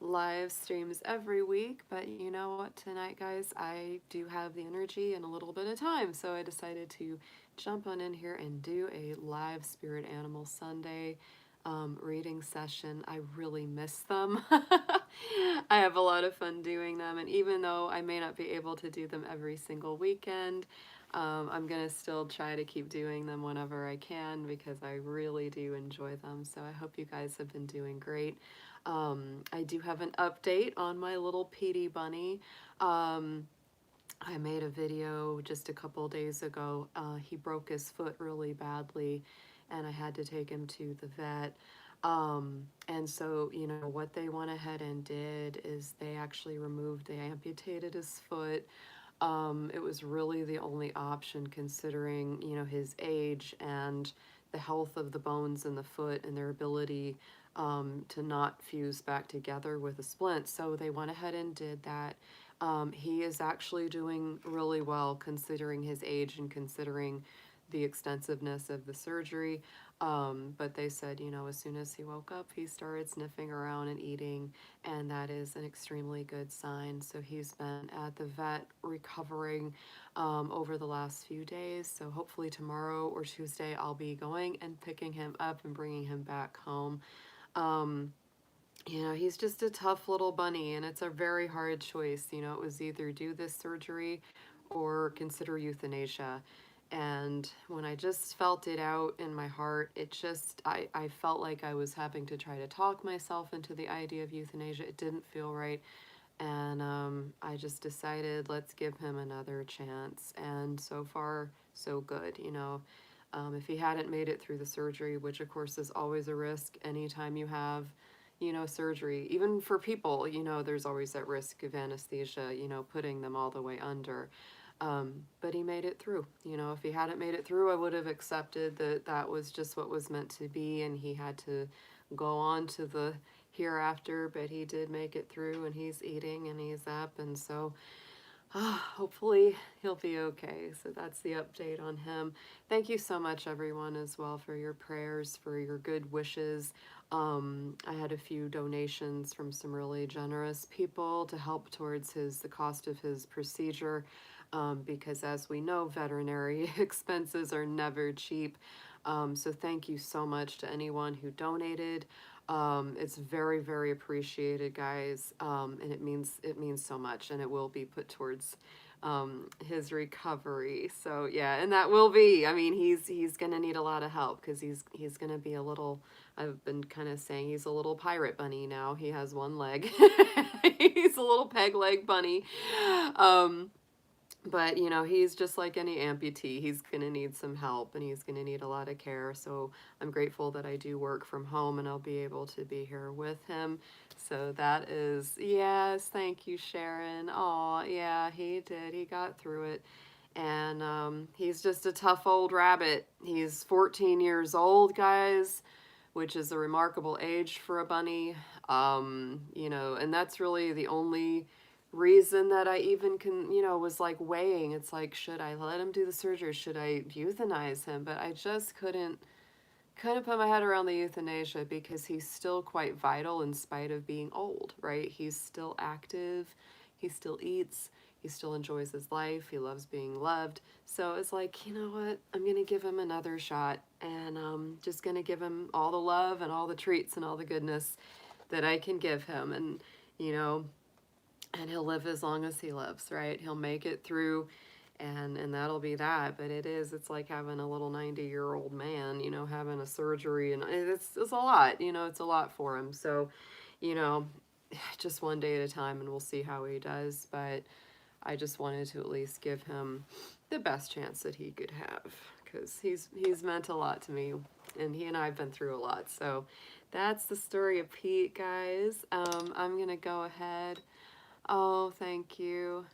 live streams every week, but you know what, tonight, guys, I do have the energy and a little bit of time, so I decided to jump on in here and do a live Spirit Animal Sunday reading session. I really miss them. I have a lot of fun doing them, and even though I may not be able to do them every single weekend, I'm going to still try to keep doing them whenever I can because I really do enjoy them. So I hope you guys have been doing great. I do have an update on my little Petey bunny. I made a video just a couple days ago. He broke his foot really badly, and I had to take him to the vet. And so, you know, what they went ahead and did is they amputated his foot. It was really the only option considering, you know, his age and the health of the bones in the foot and their ability to not fuse back together with a splint. So they went ahead and did that. He is actually doing really well considering his age and considering the extensiveness of the surgery. But they said, you know, as soon as he woke up, he started sniffing around and eating, and that is an extremely good sign. So he's been at the vet recovering over the last few days. So hopefully tomorrow or Tuesday, I'll be going and picking him up and bringing him back home. Um, you know, he's just a tough little bunny, and it's a very hard choice. You know, it was either do this surgery or consider euthanasia. And when I just felt it out in my heart, I felt like I was having to try to talk myself into the idea of euthanasia. It didn't feel right. And I just decided, let's give him another chance. And so far, so good. You know, if he hadn't made it through the surgery, which of course is always a risk anytime you have, you know, surgery, even for people, you know, there's always that risk of anesthesia, you know, putting them all the way under. But he made it through. You know, if he hadn't made it through, I would have accepted that that was just what was meant to be, and he had to go on to the hereafter. But he did make it through, and he's eating and he's up, and so hopefully he'll be okay. So that's the update on him. Thank you so much, everyone, as well, for your prayers, for your good wishes. I had a few donations from some really generous people to help towards the cost of his procedure, because as we know, veterinary expenses are never cheap. So thank you so much to anyone who donated. It's very, very appreciated, guys, and it means so much, and it will be put towards his recovery. So yeah, and that will be. I mean, he's gonna need a lot of help because he's gonna be a little. I've been kind of saying he's a little pirate bunny now. He has one leg. He's a little peg leg bunny. Um, but you know, he's just like any amputee. He's gonna need some help, and he's gonna need a lot of care. So I'm grateful that I do work from home and I'll be able to be here with him. So that is, yes, thank you, Sharon. Oh yeah, he did. He got through it. And he's just a tough old rabbit. He's 14 years old, guys, which is a remarkable age for a bunny. You know, and that's really the only reason that I even you know, was like weighing. It's like, should I let him do the surgery? Should I euthanize him? But I just couldn't put my head around the euthanasia because he's still quite vital in spite of being old, right? He's still active, he still eats, he still enjoys his life, he loves being loved. So it's like, you know what? I'm gonna give him another shot, and just gonna give him all the love and all the treats and all the goodness that I can give him. And, you know, and he'll live as long as he lives, right? He'll make it through, and that'll be that. But it's like having a little 90-year-old man, you know, having a surgery, and it's a lot, you know, it's a lot for him. So, you know, just one day at a time, and we'll see how he does. But I just wanted to at least give him the best chance that he could have, because he's meant a lot to me, and he and I have been through a lot. So that's the story of Pete, guys. I'm gonna go ahead. Oh, thank you.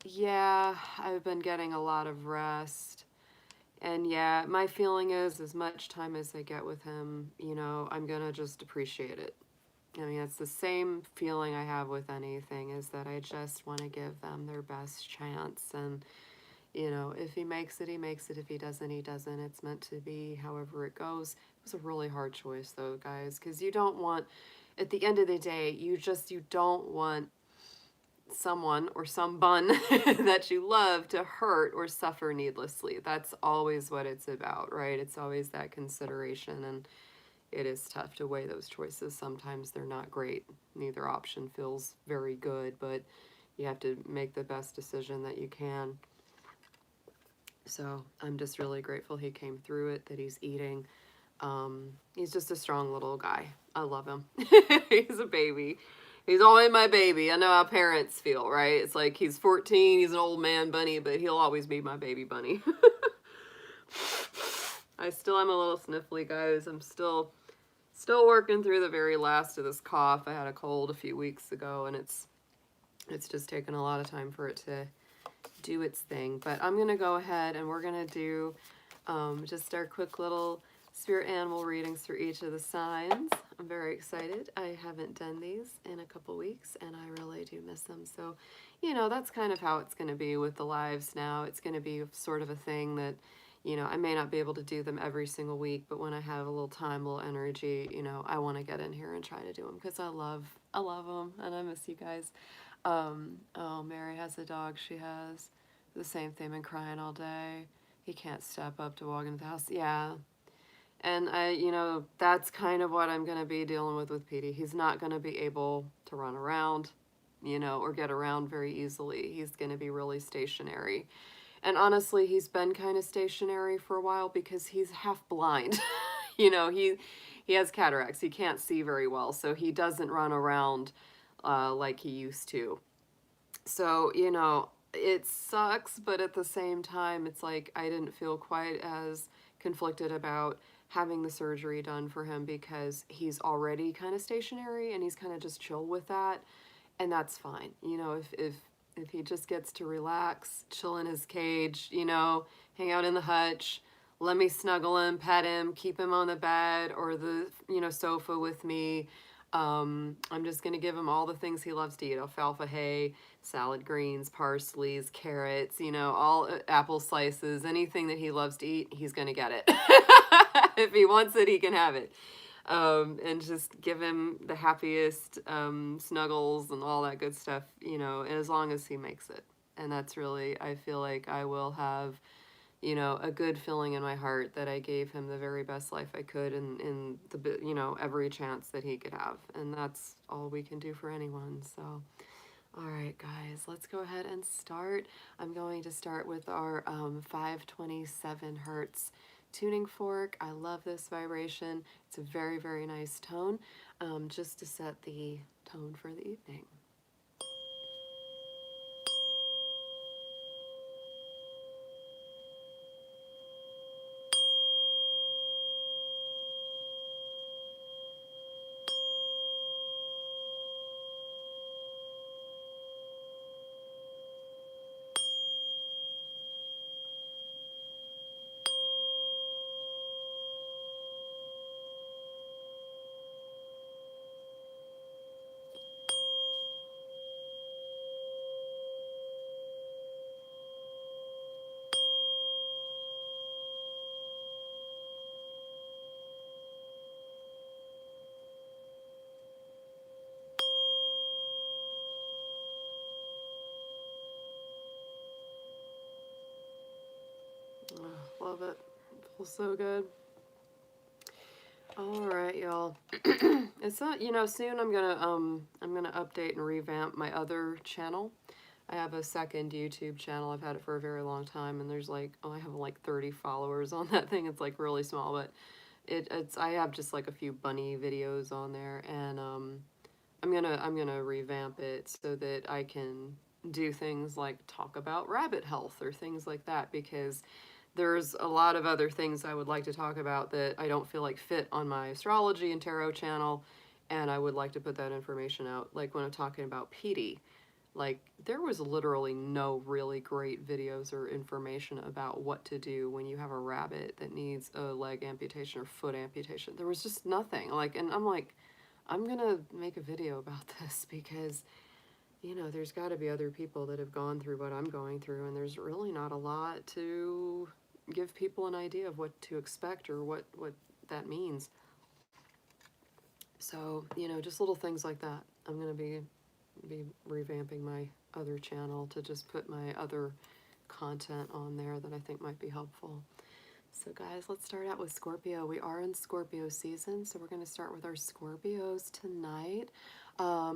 Yeah, I've been getting a lot of rest. And yeah, my feeling is as much time as I get with him, you know, I'm gonna just appreciate it. I mean, it's the same feeling I have with anything, is that I just want to give them their best chance. And, you know, if he makes it, he makes it. If he doesn't, he doesn't. It's meant to be however it goes. It was a really hard choice, though, guys, because you don't want, at the end of the day, you don't want someone or some bun that you love to hurt or suffer needlessly. That's always what it's about, right? It's always that consideration, and it is tough to weigh those choices. Sometimes they're not great. Neither option feels very good, but you have to make the best decision that you can. So I'm just really grateful he came through it, that he's eating. He's just a strong little guy. I love him. He's a baby. He's always my baby. I know how parents feel, right? It's like he's 14, he's an old man bunny, but he'll always be my baby bunny. I still am a little sniffly, guys. I'm still working through the very last of this cough. I had a cold a few weeks ago, and it's just taken a lot of time for it to do its thing. But I'm going to go ahead and we're going to do just our quick little spirit animal readings for each of the signs. I'm very excited. I haven't done these in a couple weeks, and I really do miss them. So, you know, that's kind of how it's going to be with the lives now. It's going to be sort of a thing that, you know, I may not be able to do them every single week, but when I have a little time, a little energy, you know, I want to get in here and try to do them because I love them, and I miss you guys. Oh, Mary has a dog. She has the same thing, been crying all day. He can't step up to walk into the house. Yeah. And you know, that's kind of what I'm going to be dealing with Petey. He's not going to be able to run around, you know, or get around very easily. He's going to be really stationary. And honestly, he's been kind of stationary for a while because he's half blind. You know, he has cataracts. He can't see very well, so he doesn't run around like he used to. So, you know, it sucks, but at the same time, it's like I didn't feel quite as conflicted about having the surgery done for him because he's already kind of stationary and he's kind of just chill with that, and that's fine. You know, if he just gets to relax, chill in his cage, you know, hang out in the hutch, let me snuggle him, pet him, keep him on the bed or the, you know, sofa with me. I'm just going to give him all the things he loves to eat: alfalfa hay, salad greens, parsleys, carrots, you know, all apple slices, anything that he loves to eat, he's going to get it. If he wants it, he can have it. And just give him the happiest snuggles and all that good stuff, you know, as long as he makes it. And that's really, I feel like I will have, you know, a good feeling in my heart that I gave him the very best life I could in the, you know, every chance that he could have. And that's all we can do for anyone. So, all right, guys, let's go ahead and start. I'm going to start with our 527 hertz tuning fork. I love this vibration. It's a very, very nice tone, just to set the tone for the evening. Oh, love it. It feels so good. All right, y'all. It's not, you know, soon I'm gonna update and revamp my other channel. I have a second YouTube channel. I've had it for a very long time, and there's like, oh, I have like 30 followers on that thing. It's like really small, but it's I have just like a few bunny videos on there, and I'm gonna revamp it so that I can do things like talk about rabbit health or things like that, because there's a lot of other things I would like to talk about that I don't feel like fit on my astrology and tarot channel, and I would like to put that information out. Like when I'm talking about Petey, like there was literally no really great videos or information about what to do when you have a rabbit that needs a leg amputation or foot amputation. There was just nothing. Like, and I'm like, I'm gonna make a video about this because, you know, there's got to be other people that have gone through what I'm going through, and there's really not a lot to give people an idea of what to expect or what that means. So, just little things like that. I'm going to be revamping my other channel to just put my other content on there that I think might be helpful. So guys, let's start out with Scorpio. We are in Scorpio season, so we're going to start with our Scorpios tonight.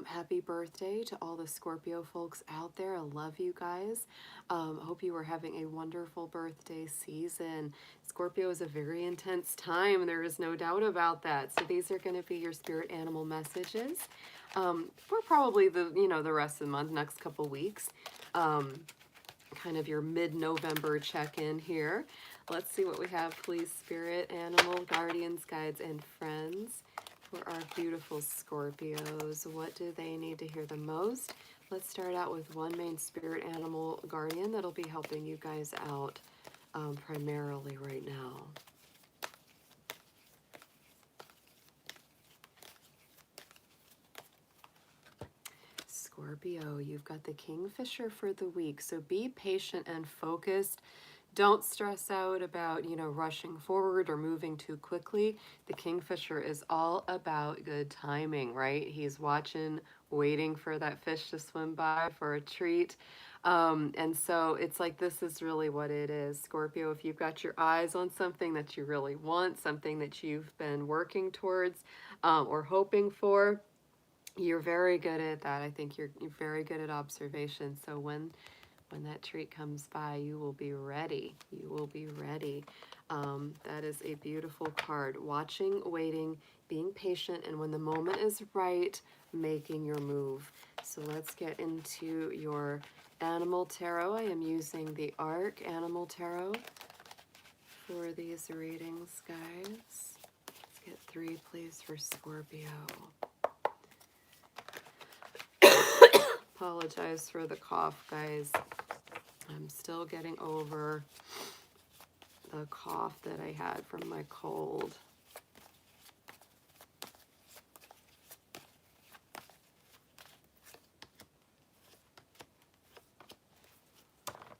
Happy birthday to all the Scorpio folks out there. I love you guys. Hope you are having a wonderful birthday season. Scorpio is a very intense time. There is no doubt about that. So these are going to be your spirit animal messages for probably the rest of the month, next couple weeks. Kind of your mid-November check-in here. Let's see what we have, please, spirit, animal, guardians, guides, and friends for our beautiful Scorpios. What do they need to hear the most? Let's start out with one main spirit animal guardian that'll be helping you guys out primarily right now. Scorpio, you've got the Kingfisher for the week, so be patient and focused. Don't stress out about, rushing forward or moving too quickly. The Kingfisher is all about good timing, right? He's watching, waiting for that fish to swim by for a treat. And so it's like, this is really what it is. Scorpio, if you've got your eyes on something that you really want, something that you've been working towards or hoping for, you're very good at that. I think you're very good at observation. So when that treat comes by, you will be ready. You will be ready. That is a beautiful card. Watching, waiting, being patient, and when the moment is right, making your move. So let's get into your Animal Tarot. I am using the ARC Animal Tarot for these readings, guys. Let's get 3, please, for Scorpio. Apologize for the cough, guys. I'm still getting over the cough that I had from my cold.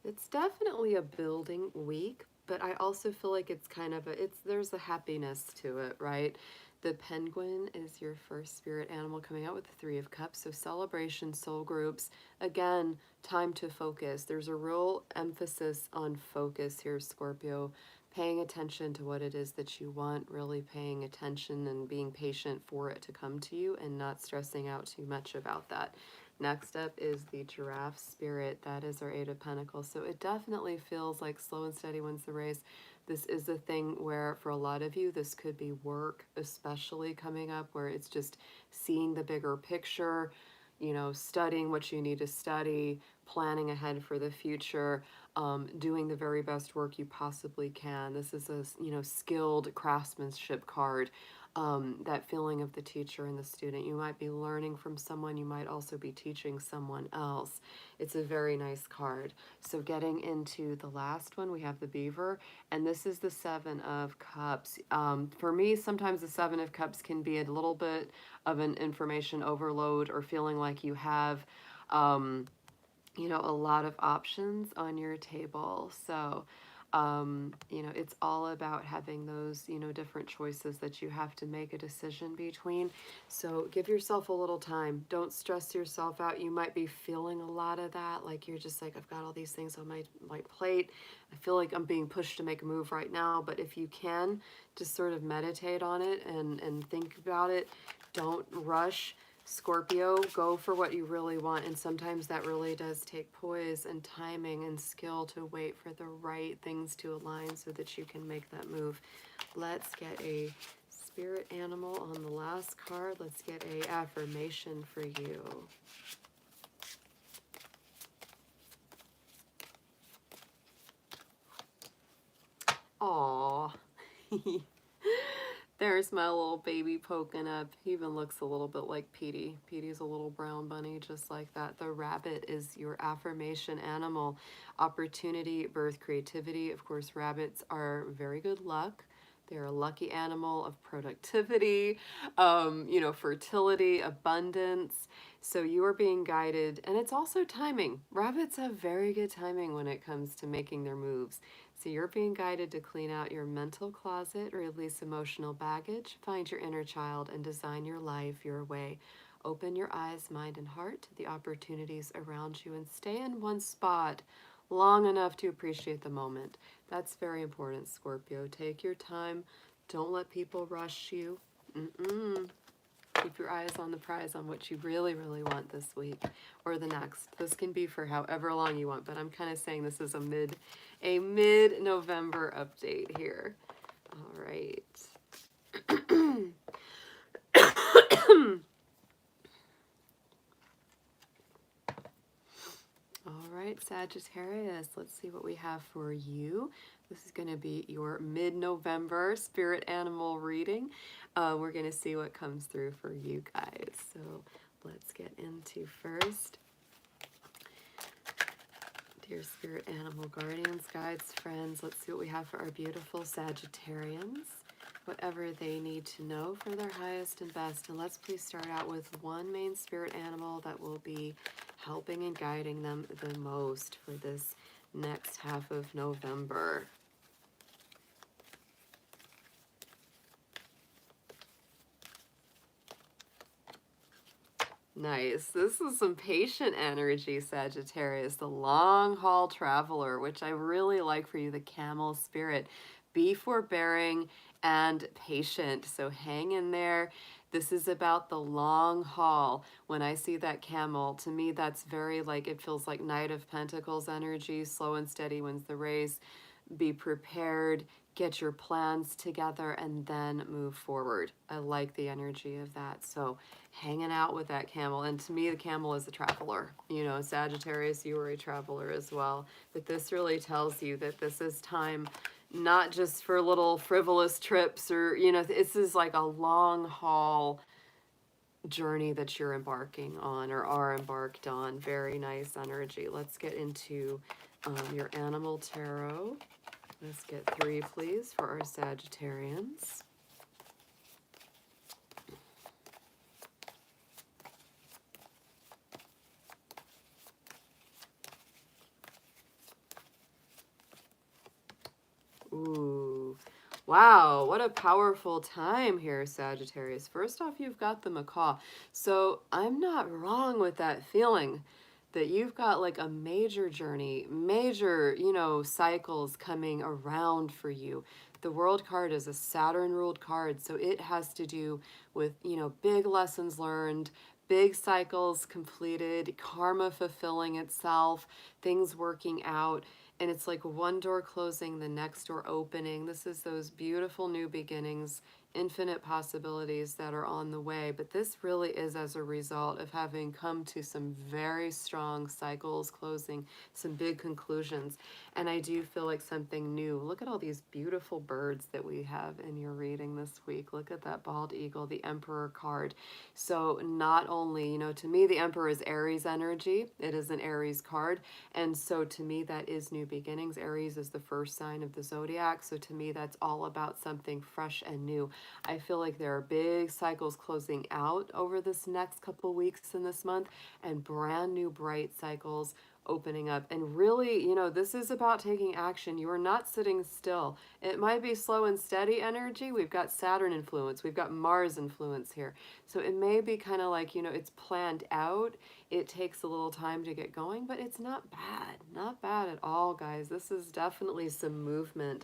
It's definitely a building week, but I also feel like it's kind of there's a happiness to it, right? The Penguin is your first spirit animal coming out with the 3 of Cups. So celebration, soul groups. Again, time to focus. There's a real emphasis on focus here, Scorpio. Paying attention to what it is that you want, really paying attention and being patient for it to come to you and not stressing out too much about that. Next up is the Giraffe Spirit. That is our 8 of Pentacles. So it definitely feels like slow and steady wins the race. This is a thing where for a lot of you, this could be work, especially coming up, where it's just seeing the bigger picture, studying what you need to study, planning ahead for the future, doing the very best work you possibly can. This is a, skilled craftsmanship card. That feeling of the teacher and the student. You might be learning from someone, you might also be teaching someone else. It's a very nice card. So getting into the last one, we have the Beaver, and this is the 7 of Cups. For me, sometimes the 7 of Cups can be a little bit of an information overload or feeling like you have, a lot of options on your table. So, it's all about having those, different choices that you have to make a decision between. So give yourself a little time. Don't stress yourself out. You might be feeling a lot of that. Like you're just like, I've got all these things on my plate. I feel like I'm being pushed to make a move right now. But if you can, just sort of meditate on it and think about it. Don't rush. Scorpio, go for what you really want, and sometimes that really does take poise and timing and skill to wait for the right things to align so that you can make that move. Let's get a spirit animal on the last card. Let's get a affirmation for you. Aww. There's my little baby poking up. He even looks a little bit like Petey. Petey's a little brown bunny just like that. The rabbit is your affirmation animal. Opportunity, birth, creativity. Of course, rabbits are very good luck. They're a lucky animal of productivity, fertility, abundance. So you are being guided, and it's also timing. Rabbits have very good timing when it comes to making their moves. So you're being guided to clean out your mental closet, release emotional baggage, find your inner child, and design your life your way. Open your eyes, mind, and heart to the opportunities around you and stay in one spot long enough to appreciate the moment. That's very important, Scorpio. Take your time. Don't let people rush you. Keep your eyes on the prize, on what you really, really want this week or the next. This can be for however long you want, but I'm kind of saying this is a mid-November update here. All right. All right, Sagittarius, let's see what we have for you. This is going to be your mid-November spirit animal reading. We're going to see what comes through for you guys. So let's get into first. Dear spirit animal guardians, guides, friends, let's see what we have for our beautiful Sagittarians. Whatever they need to know for their highest and best. And let's please start out with one main spirit animal that will be helping and guiding them the most for this next half of November. Nice. This is some patient energy, Sagittarius, the long haul traveler, which I really like for you, the camel spirit. Be forbearing and patient. So hang in there. This is about the long haul. When I see that camel, to me, that's very like, it feels like Knight of Pentacles energy. Slow and steady wins the race. Be prepared, get your plans together, and then move forward. I like the energy of that. So hanging out with that camel. And to me, the camel is a traveler. You know, Sagittarius, you are a traveler as well. But this really tells you that this is time not just for little frivolous trips or, you know, this is like a long haul journey that you're embarking on or are embarked on. Very nice energy. Let's get into your animal tarot. Let's get 3, please, for our Sagittarians. Ooh, wow, what a powerful time here, Sagittarius. First off, you've got the macaw. So I'm not wrong with that feeling that you've got like a major journey, major, you know, cycles coming around for you. The World card is a Saturn-ruled card, so it has to do with, you know, big lessons learned, big cycles completed, karma fulfilling itself, things working out. And it's like one door closing, the next door opening. This is those beautiful new beginnings, infinite possibilities that are on the way. But this really is as a result of having come to some very strong cycles closing, some big conclusions. And I do feel like something new. Look at all these beautiful birds that we have in your reading this week. Look at that bald eagle, the Emperor card. So not only, you know, to me, the Emperor is Aries energy. It is an Aries card. And so to me, that is new beginnings. Aries is the first sign of the zodiac. So to me, that's all about something fresh and new. I feel like there are big cycles closing out over this next couple weeks in this month and brand new bright cycles opening up. And really, you know, this is about taking action. You are not sitting still. It might be slow and steady energy. We've got Saturn influence. We've got Mars influence here. So it may be kind of like, you know, it's planned out. It takes a little time to get going, but it's not bad. Not bad at all, guys. This is definitely some movement.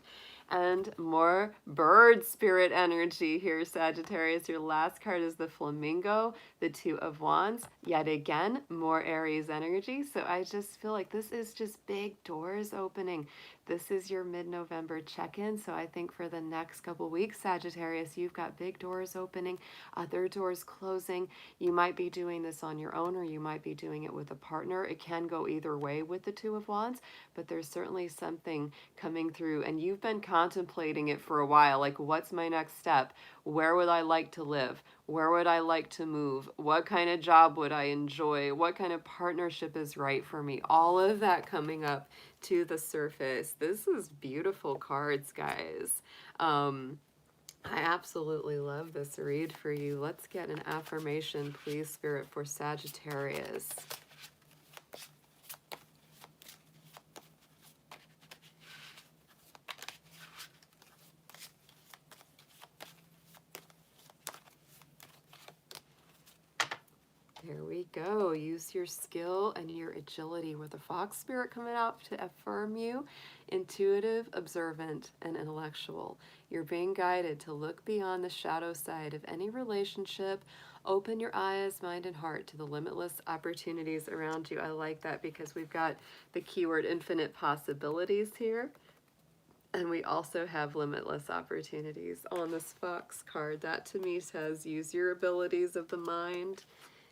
And more bird spirit energy here, Sagittarius. Your last card is the Flamingo, the 2 of Wands. Yet again, more Aries energy. So I just feel like this is just big doors opening. This is your mid-November check-in. So I think for the next couple weeks, Sagittarius, you've got big doors opening, other doors closing. You might be doing this on your own or you might be doing it with a partner. It can go either way with the 2 of Wands, but there's certainly something coming through and you've been contemplating it for a while. Like, what's my next step? Where would I like to live? Where would I like to move? What kind of job would I enjoy? What kind of partnership is right for me? All of that coming up to the surface. This is beautiful cards, guys. I absolutely love this read for you. Let's get an affirmation, please, Spirit, for Sagittarius. go. Use your skill and your agility with the Fox Spirit coming out to affirm you. Intuitive, observant, and intellectual. You're being guided to look beyond the shadow side of any relationship. Open your eyes, mind, and heart to the limitless opportunities around you. I like that because we've got the keyword infinite possibilities here. And we also have limitless opportunities on this Fox card. That to me says use your abilities of the mind,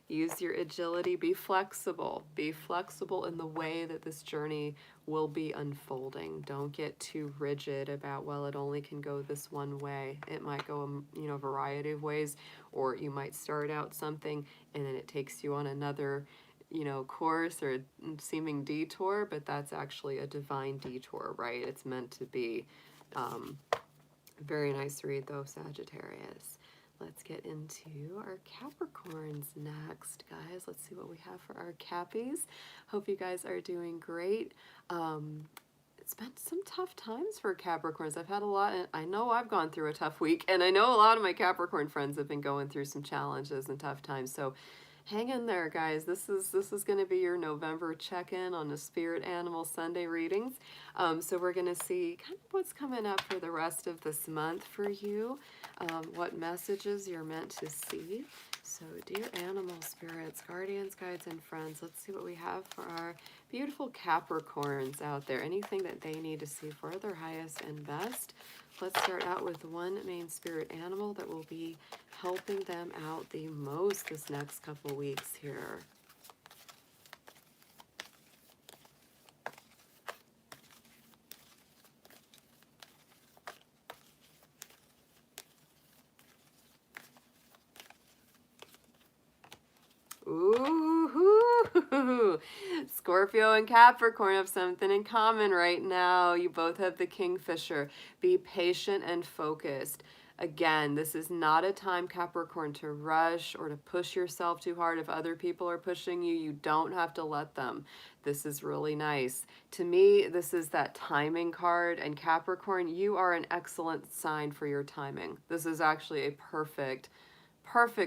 use your agility, be flexible. Be flexible in the way that this journey will be unfolding. Don't get too rigid about, well, it only can go this one way. It might go a variety of ways, or you might start out something and then it takes you on another course or seeming detour, but that's actually a divine detour, right? It's meant to be. Very nice read though, Sagittarius. Let's get into our Capricorns next, guys. Let's see what we have for our Cappies. Hope you guys are doing great. It's been some tough times for Capricorns. I've had a lot, and I know I've gone through a tough week, and I know a lot of my Capricorn friends have been going through some challenges and tough times. So hang in there, guys. This is going to be your November check-in on the Spirit Animal Sunday readings. So we're going to see kind of what's coming up for the rest of this month for you, what messages you're meant to see. So dear animal spirits, guardians, guides, and friends, let's see what we have for our beautiful Capricorns out there. Anything that they need to see for their highest and best. Let's start out with one main spirit animal that will be helping them out the most this next couple weeks here. Ooh, Scorpio and Capricorn have something in common right now. You both have the Kingfisher. Be patient and focused. Again, this is not a time, Capricorn, to rush or to push yourself too hard. If other people are pushing you, you don't have to let them. This is really nice. To me, this is that timing card. And Capricorn, you are an excellent sign for your timing. This is actually a perfect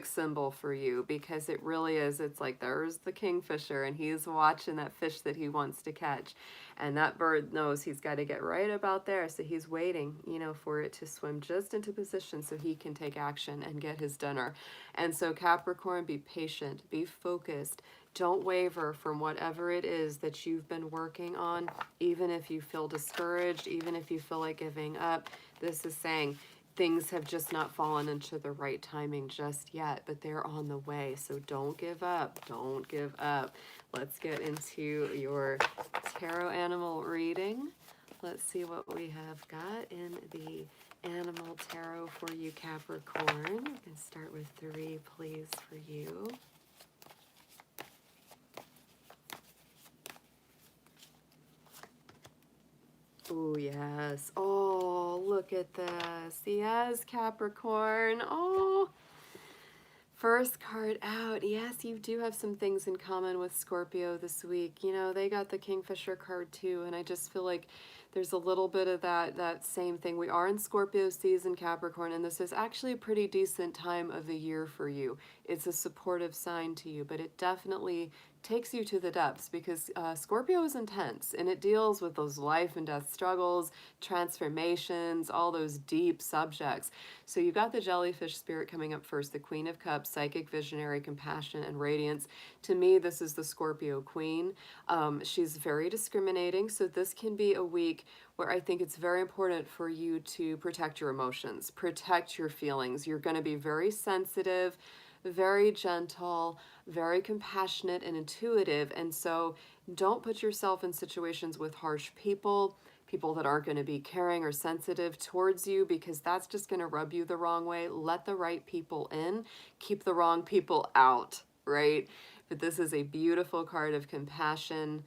symbol for you, because it really is. It's like there's the Kingfisher and he's watching that fish that he wants to catch, and that bird knows he's got to get right about there, so he's waiting for it to swim just into position so he can take action and get his dinner. And so Capricorn, be patient, be focused, don't waver from whatever it is that you've been working on. Even if you feel discouraged, even if you feel like giving up, this is saying things have just not fallen into the right timing just yet, but they're on the way. So don't give up. Don't give up. Let's get into your tarot animal reading. Let's see what we have got in the animal tarot for you, Capricorn. We can start with 3, please, for you. Oh, yes. Oh, look at this. Yes, Capricorn. Oh, first card out. Yes, you do have some things in common with Scorpio this week. They got the Kingfisher card too, and I just feel like there's a little bit of that same thing. We are in Scorpio season, Capricorn, and this is actually a pretty decent time of the year for you. It's a supportive sign to you, but it definitely takes you to the depths, because Scorpio is intense and it deals with those life and death struggles, transformations, all those deep subjects. So you've got the jellyfish spirit coming up first, the Queen of Cups, psychic, visionary, compassion, and radiance. To me, this is the Scorpio queen. She's very discriminating, so this can be a week where I think it's very important for you to protect your emotions, protect your feelings. You're going to be very sensitive, very gentle, very compassionate and intuitive. And so don't put yourself in situations with harsh people that aren't going to be caring or sensitive towards you, because that's just going to rub you the wrong way. Let the right people in, keep the wrong people out, right? But this is a beautiful card of compassion,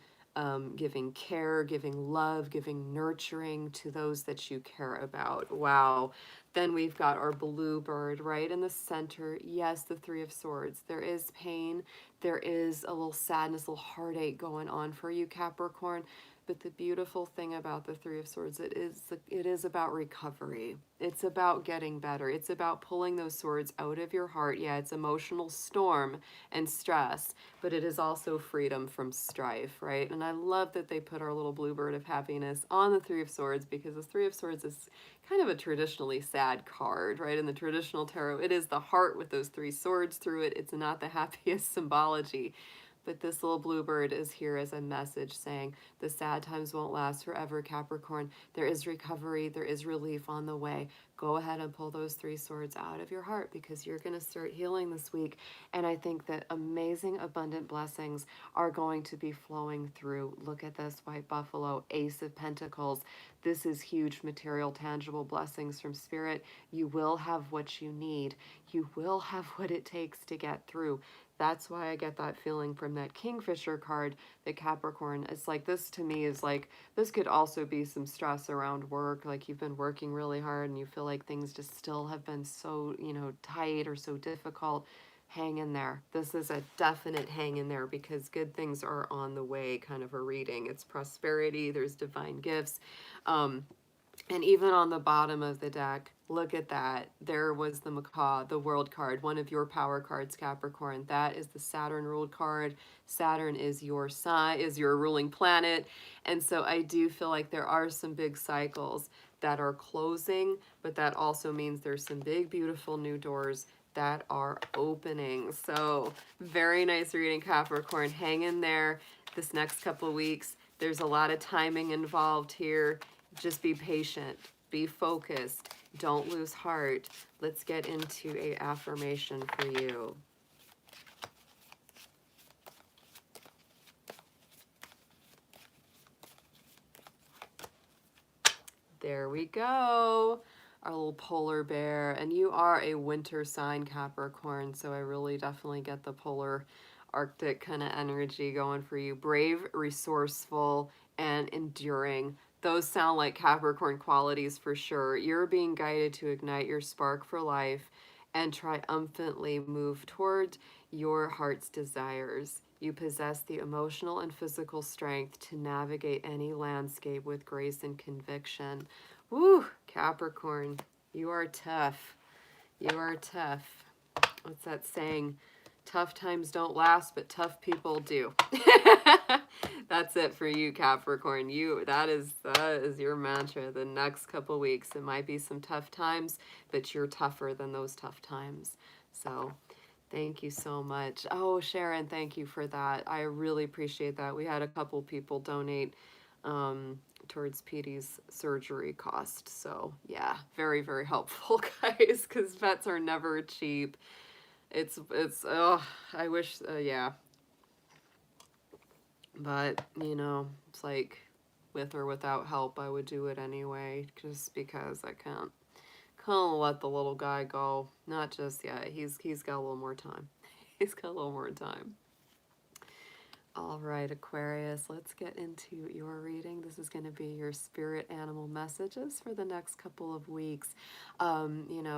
giving care, giving love, giving nurturing to those that you care about. Wow. Then we've got our bluebird right in the center. Yes, the 3 of Swords. There is pain. There is a little sadness, a little heartache going on for you, Capricorn. But the beautiful thing about the Three of Swords, it is about recovery. It's about getting better. It's about pulling those swords out of your heart. Yeah, it's emotional storm and stress, but it is also freedom from strife, right? And I love that they put our little bluebird of happiness on the Three of Swords, because the Three of Swords is kind of a traditionally sad card, right? In the traditional tarot, it is the heart with those three swords through it. It's not the happiest symbology. But this little bluebird is here as a message saying the sad times won't last forever, Capricorn. There is recovery. There is relief on the way. Go ahead and pull those three swords out of your heart, because you're going to start healing this week. And I think that amazing, abundant blessings are going to be flowing through. Look at this white buffalo, Ace of Pentacles. This is huge material, tangible blessings from Spirit. You will have what you need. You will have what it takes to get through. That's why I get that feeling from that Kingfisher card, the Capricorn. It's like, this to me is like, this could also be some stress around work. Like you've been working really hard and you feel like things just still have been so, tight or so difficult. Hang in there. This is a definite hang in there, because good things are on the way kind of a reading. It's prosperity. There's divine gifts. And even on the bottom of the deck, look at that. There was the Macaw, the World card, one of your power cards, Capricorn. That is the Saturn ruled card. Saturn is your sign, is your ruling planet. And so I do feel like there are some big cycles that are closing, but that also means there's some big, beautiful new doors that are opening. So very nice reading, Capricorn. Hang in there this next couple of weeks. There's a lot of timing involved here. Just be patient, be focused, don't lose heart. Let's get into a affirmation for you. There we go. Our little polar bear. And you are a winter sign, Capricorn, so I really definitely get the polar Arctic kind of energy going for you. Brave, resourceful, and enduring. Those sound like Capricorn qualities for sure. You're being guided to ignite your spark for life and triumphantly move toward your heart's desires. You possess the emotional and physical strength to navigate any landscape with grace and conviction. Woo, Capricorn, you are tough. You are tough. What's that saying? Tough times don't last, but tough people do. That's it for you, Capricorn. That is your mantra the next couple weeks. It might be some tough times, but you're tougher than those tough times. So thank you so much. Oh, Sharon, thank you for that. I really appreciate that. We had a couple people donate towards Petey's surgery cost. So yeah, very, very helpful, guys, because vets are never cheap. Oh, I wish, yeah. But, it's like, with or without help, I would do it anyway, just because I can't let the little guy go. Not just yet. He's got a little more time. He's got a little more time. All right, Aquarius, let's get into your reading. This is going to be your spirit animal messages for the next couple of weeks,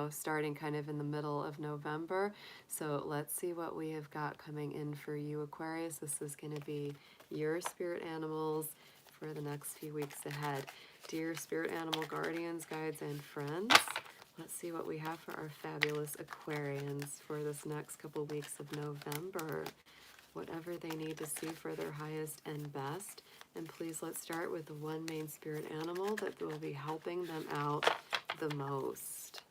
starting kind of in the middle of November. So let's see what we have got coming in for you, Aquarius. This is going to be your spirit animals for the next few weeks ahead. Dear spirit animal guardians, guides, and friends, let's see what we have for our fabulous Aquarians for this next couple of weeks of November. Whatever they need to see for their highest and best. And please, let's start with the one main spirit animal that will be helping them out the most.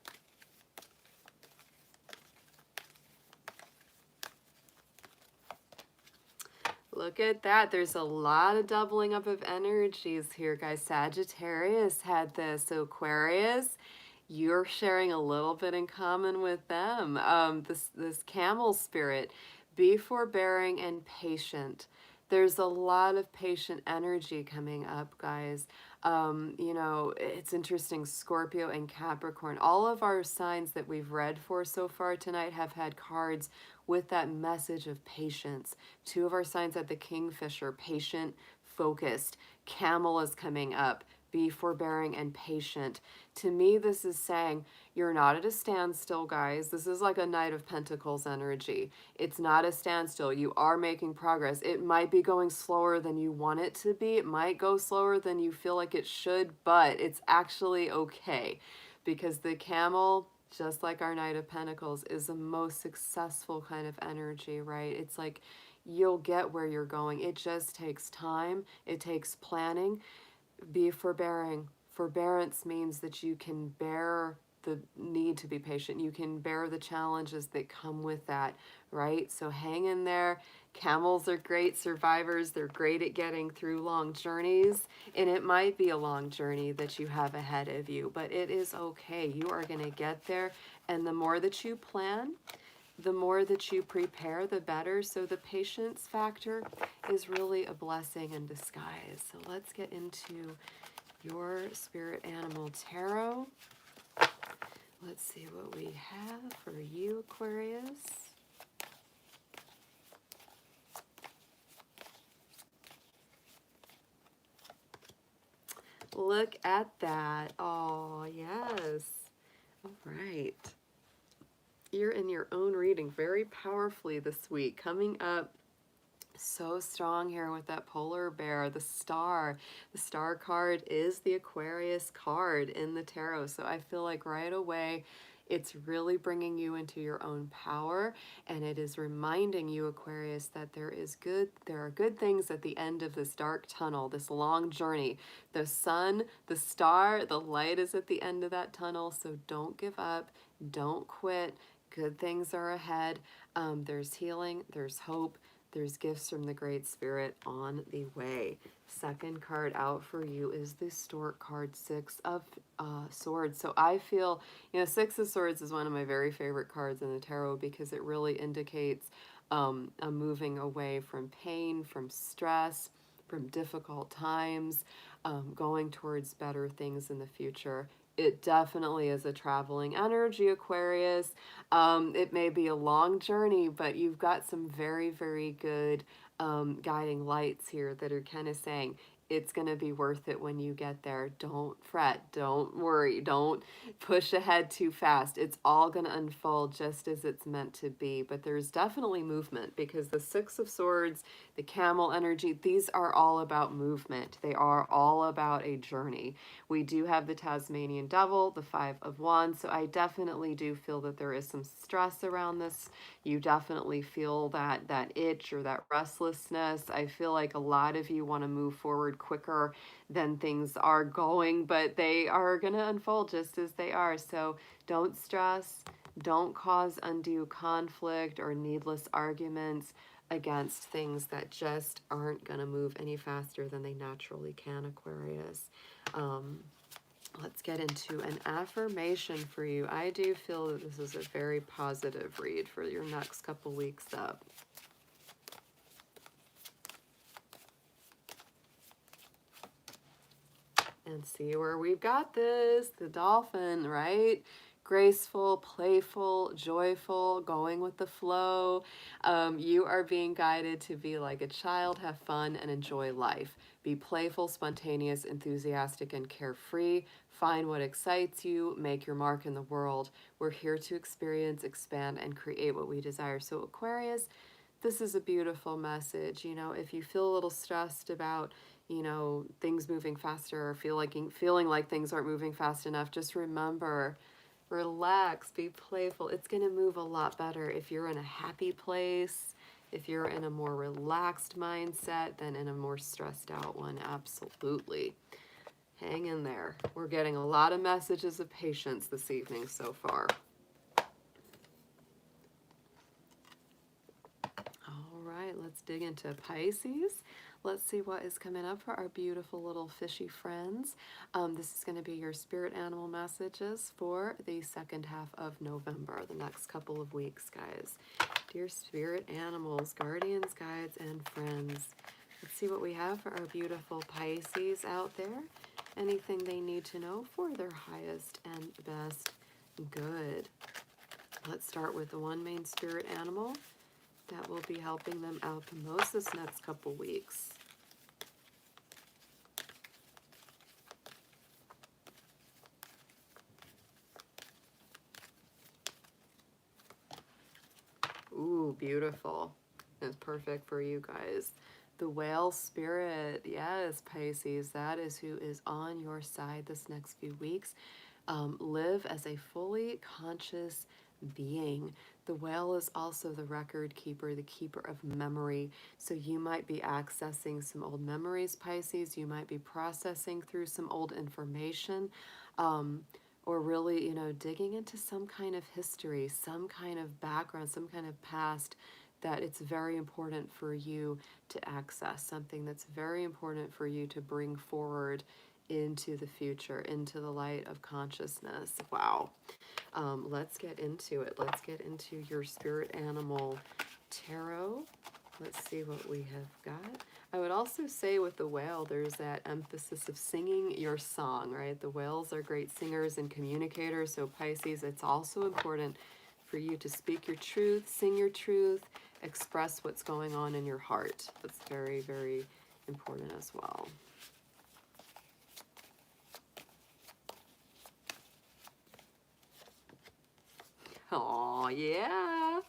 Look at that. There's a lot of doubling up of energies here, guys. Sagittarius had this. So Aquarius, you're sharing a little bit in common with them. This camel spirit. Be forbearing and patient. There's a lot of patient energy coming up, guys. It's interesting, Scorpio and Capricorn. All of our signs that we've read for so far tonight have had cards with that message of patience. Two of our signs had the Kingfisher, patient, focused. Camel is coming up. Be forbearing and patient. To me, this is saying you're not at a standstill, guys. This is like a Knight of Pentacles energy. It's not a standstill. You are making progress. It might be going slower than you want it to be. It might go slower than you feel like it should, but it's actually okay, because the camel, just like our Knight of Pentacles, is the most successful kind of energy, right? It's like you'll get where you're going. It just takes time. It takes planning. Be forbearing. Forbearance means that you can bear the need to be patient. You can bear the challenges that come with that, right? So hang in there. Camels are great survivors. They're great at getting through long journeys. And it might be a long journey that you have ahead of you, but it is okay. You are going to get there. And the more that you plan, the more that you prepare, the better. So the patience factor is really a blessing in disguise. So let's get into your spirit animal tarot. Let's see what we have for you, Aquarius. Look at that. Oh, yes. All right. You're in your own reading very powerfully this week. Coming up so strong here with that polar bear, the star. The star card is the Aquarius card in the tarot. So I feel like right away, it's really bringing you into your own power, and it is reminding you, Aquarius, that there are good things at the end of this dark tunnel, this long journey. The sun, the star, the light is at the end of that tunnel, so don't give up, don't quit. Good things are ahead. There's healing, there's hope, there's gifts from the Great Spirit on the way. Second card out for you is the Stork card, Six of Swords. So I feel, Six of Swords is one of my very favorite cards in the tarot, because it really indicates a moving away from pain, from stress, from difficult times, going towards better things in the future. It definitely is a traveling energy, Aquarius. It may be a long journey, but you've got some very, very good guiding lights here that are kind of saying, it's going to be worth it when you get there. Don't fret. Don't worry. Don't push ahead too fast. It's all going to unfold just as it's meant to be. But there's definitely movement, because the Six of Swords, the camel energy, these are all about movement. They are all about a journey. We do have the Tasmanian Devil, the Five of Wands. So I definitely do feel that there is some stress around this. You definitely feel that itch or that restlessness. I feel like a lot of you want to move forward quicker than things are going, but they are going to unfold just as they are. So don't stress. Don't cause undue conflict or needless arguments against things that just aren't going to move any faster than they naturally can, Aquarius. Let's get into an affirmation for you. I do feel that this is a very positive read for your next couple weeks up. And see where we've got this. The dolphin, right? Graceful, playful, joyful, going with the flow. You are being guided to be like a child, have fun, and enjoy life. Be playful, spontaneous, enthusiastic, and carefree. Find what excites you. Make your mark in the world. We're here to experience, expand, and create what we desire. So Aquarius, this is a beautiful message. If you feel a little stressed about things moving faster, or feeling like things aren't moving fast enough, just remember, relax, be playful. It's going to move a lot better if you're in a happy place, if you're in a more relaxed mindset than in a more stressed out one. Absolutely. Hang in there. We're getting a lot of messages of patience this evening so far. All right, let's dig into Pisces. Let's see what is coming up for our beautiful little fishy friends. This is going to be your spirit animal messages for the second half of November, the next couple of weeks, guys. Dear spirit animals, guardians, guides, and friends. Let's see what we have for our beautiful Pisces out there. Anything they need to know for their highest and best good. Let's start with the one main spirit animal that will be helping them out the most this next couple weeks. Ooh, beautiful. It's perfect for you guys. The whale spirit. Yes, Pisces. That is who is on your side this next few weeks. Live as a fully conscious being. The whale is also the record keeper, the keeper of memory. So you might be accessing some old memories, Pisces. You might be processing through some old information. Or really, digging into some kind of history, some kind of background, some kind of past that it's very important for you to access, something that's very important for you to bring forward into the future, into the light of consciousness. Wow. Let's get into it. Let's get into your spirit animal tarot. Let's see what we have got. I would also say with the whale, there's that emphasis of singing your song, right? The whales are great singers and communicators. So Pisces, it's also important for you to speak your truth, sing your truth, express what's going on in your heart. That's very, very important as well. Oh, yeah.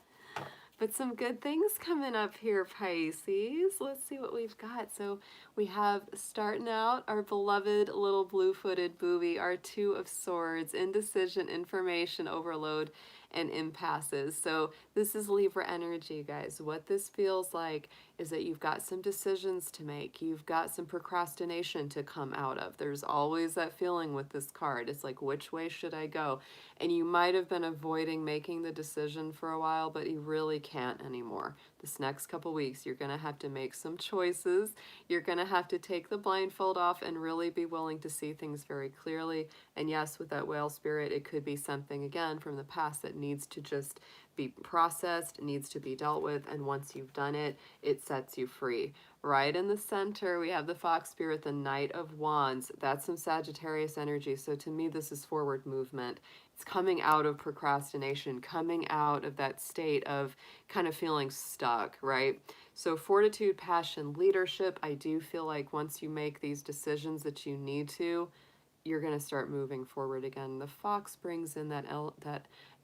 But some good things coming up here, Pisces. Let's see what we've got. So we have, starting out, our beloved little blue-footed booby, our Two of Swords, indecision, information overload, and impasses. So this is Libra energy, guys. What this feels like is that you've got some decisions to make. You've got some procrastination to come out of. There's always that feeling with this card. It's like, which way should I go? And you might have been avoiding making the decision for a while, but you really can't anymore. This next couple weeks, you're going to have to make some choices. You're going to have to take the blindfold off and really be willing to see things very clearly. And yes, with that whale spirit, it could be something, again, from the past that needs to just be processed, needs to be dealt with, and once you've done it, it sets you free. Right in the center, we have the fox spirit, the Knight of Wands. That's some Sagittarius energy. So to me, this is forward movement. It's coming out of procrastination, coming out of that state of kind of feeling stuck, right? So fortitude, passion, leadership. I do feel like once you make these decisions that you need to, you're going to start moving forward again. The fox brings in that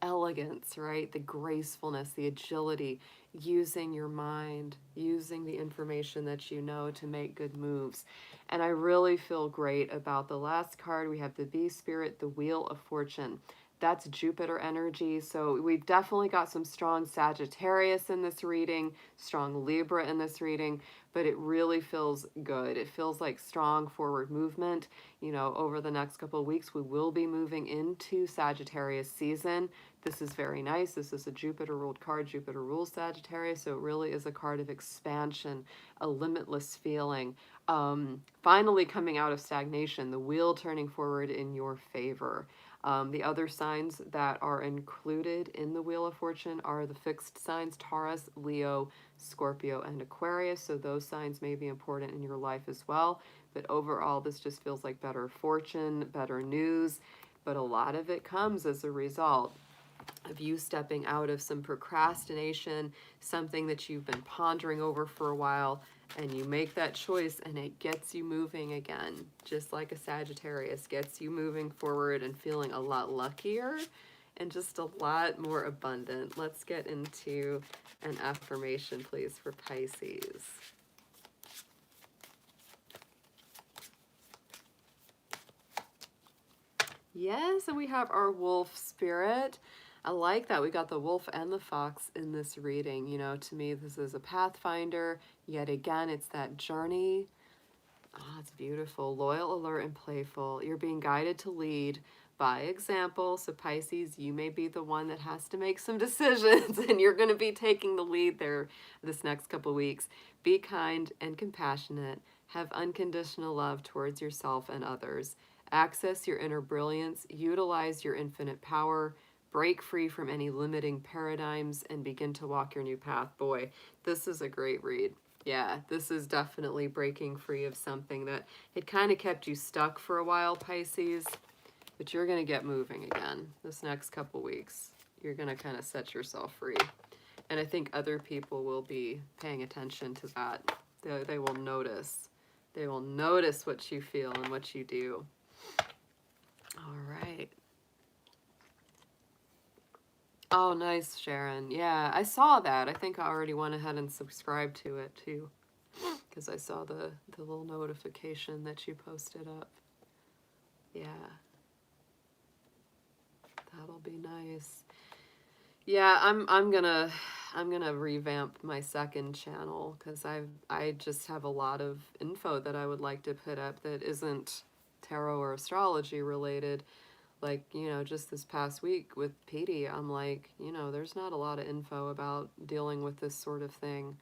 elegance, right? The gracefulness, the agility, using your mind, using the information that you know to make good moves. And I really feel great about the last card. We have the Bee Spirit, the Wheel of Fortune. That's Jupiter energy. So we've definitely got some strong Sagittarius in this reading, strong Libra in this reading, but it really feels good. It feels like strong forward movement. Over the next couple of weeks, we will be moving into Sagittarius season. This is very nice. This is a Jupiter ruled card. Jupiter rules Sagittarius, so it really is a card of expansion, a limitless feeling. Finally coming out of stagnation, the wheel turning forward in your favor. The other signs that are included in the Wheel of Fortune are the fixed signs, Taurus, Leo, Scorpio, and Aquarius. So those signs may be important in your life as well. But overall, this just feels like better fortune, better news. But a lot of it comes as a result of you stepping out of some procrastination, something that you've been pondering over for a while, and you make that choice and it gets you moving again, just like a Sagittarius, gets you moving forward and feeling a lot luckier and just a lot more abundant. Let's get into an affirmation, please, for Pisces. Yes, and we have our wolf spirit. I like that. We got the wolf and the fox in this reading. To me, this is a pathfinder. Yet again, it's that journey. Oh, it's beautiful. Loyal, alert, and playful. You're being guided to lead by example. So Pisces, you may be the one that has to make some decisions, and you're going to be taking the lead there this next couple weeks. Be kind and compassionate. Have unconditional love towards yourself and others. Access your inner brilliance. Utilize your infinite power. Break free from any limiting paradigms and begin to walk your new path. Boy, this is a great read. Yeah, this is definitely breaking free of something that had kind of kept you stuck for a while, Pisces. But you're going to get moving again this next couple weeks. You're going to kind of set yourself free. And I think other people will be paying attention to that. They will notice. They will notice what you feel and what you do. All right. Oh, nice, Sharon. Yeah, I saw that. I think I already went ahead and subscribed to it too, because I saw the little notification that you posted up. Yeah, that'll be nice. Yeah, I'm gonna revamp my second channel because I just have a lot of info that I would like to put up that isn't tarot or astrology related. Like, just this past week with Petey, I'm like, there's not a lot of info about dealing with this sort of thing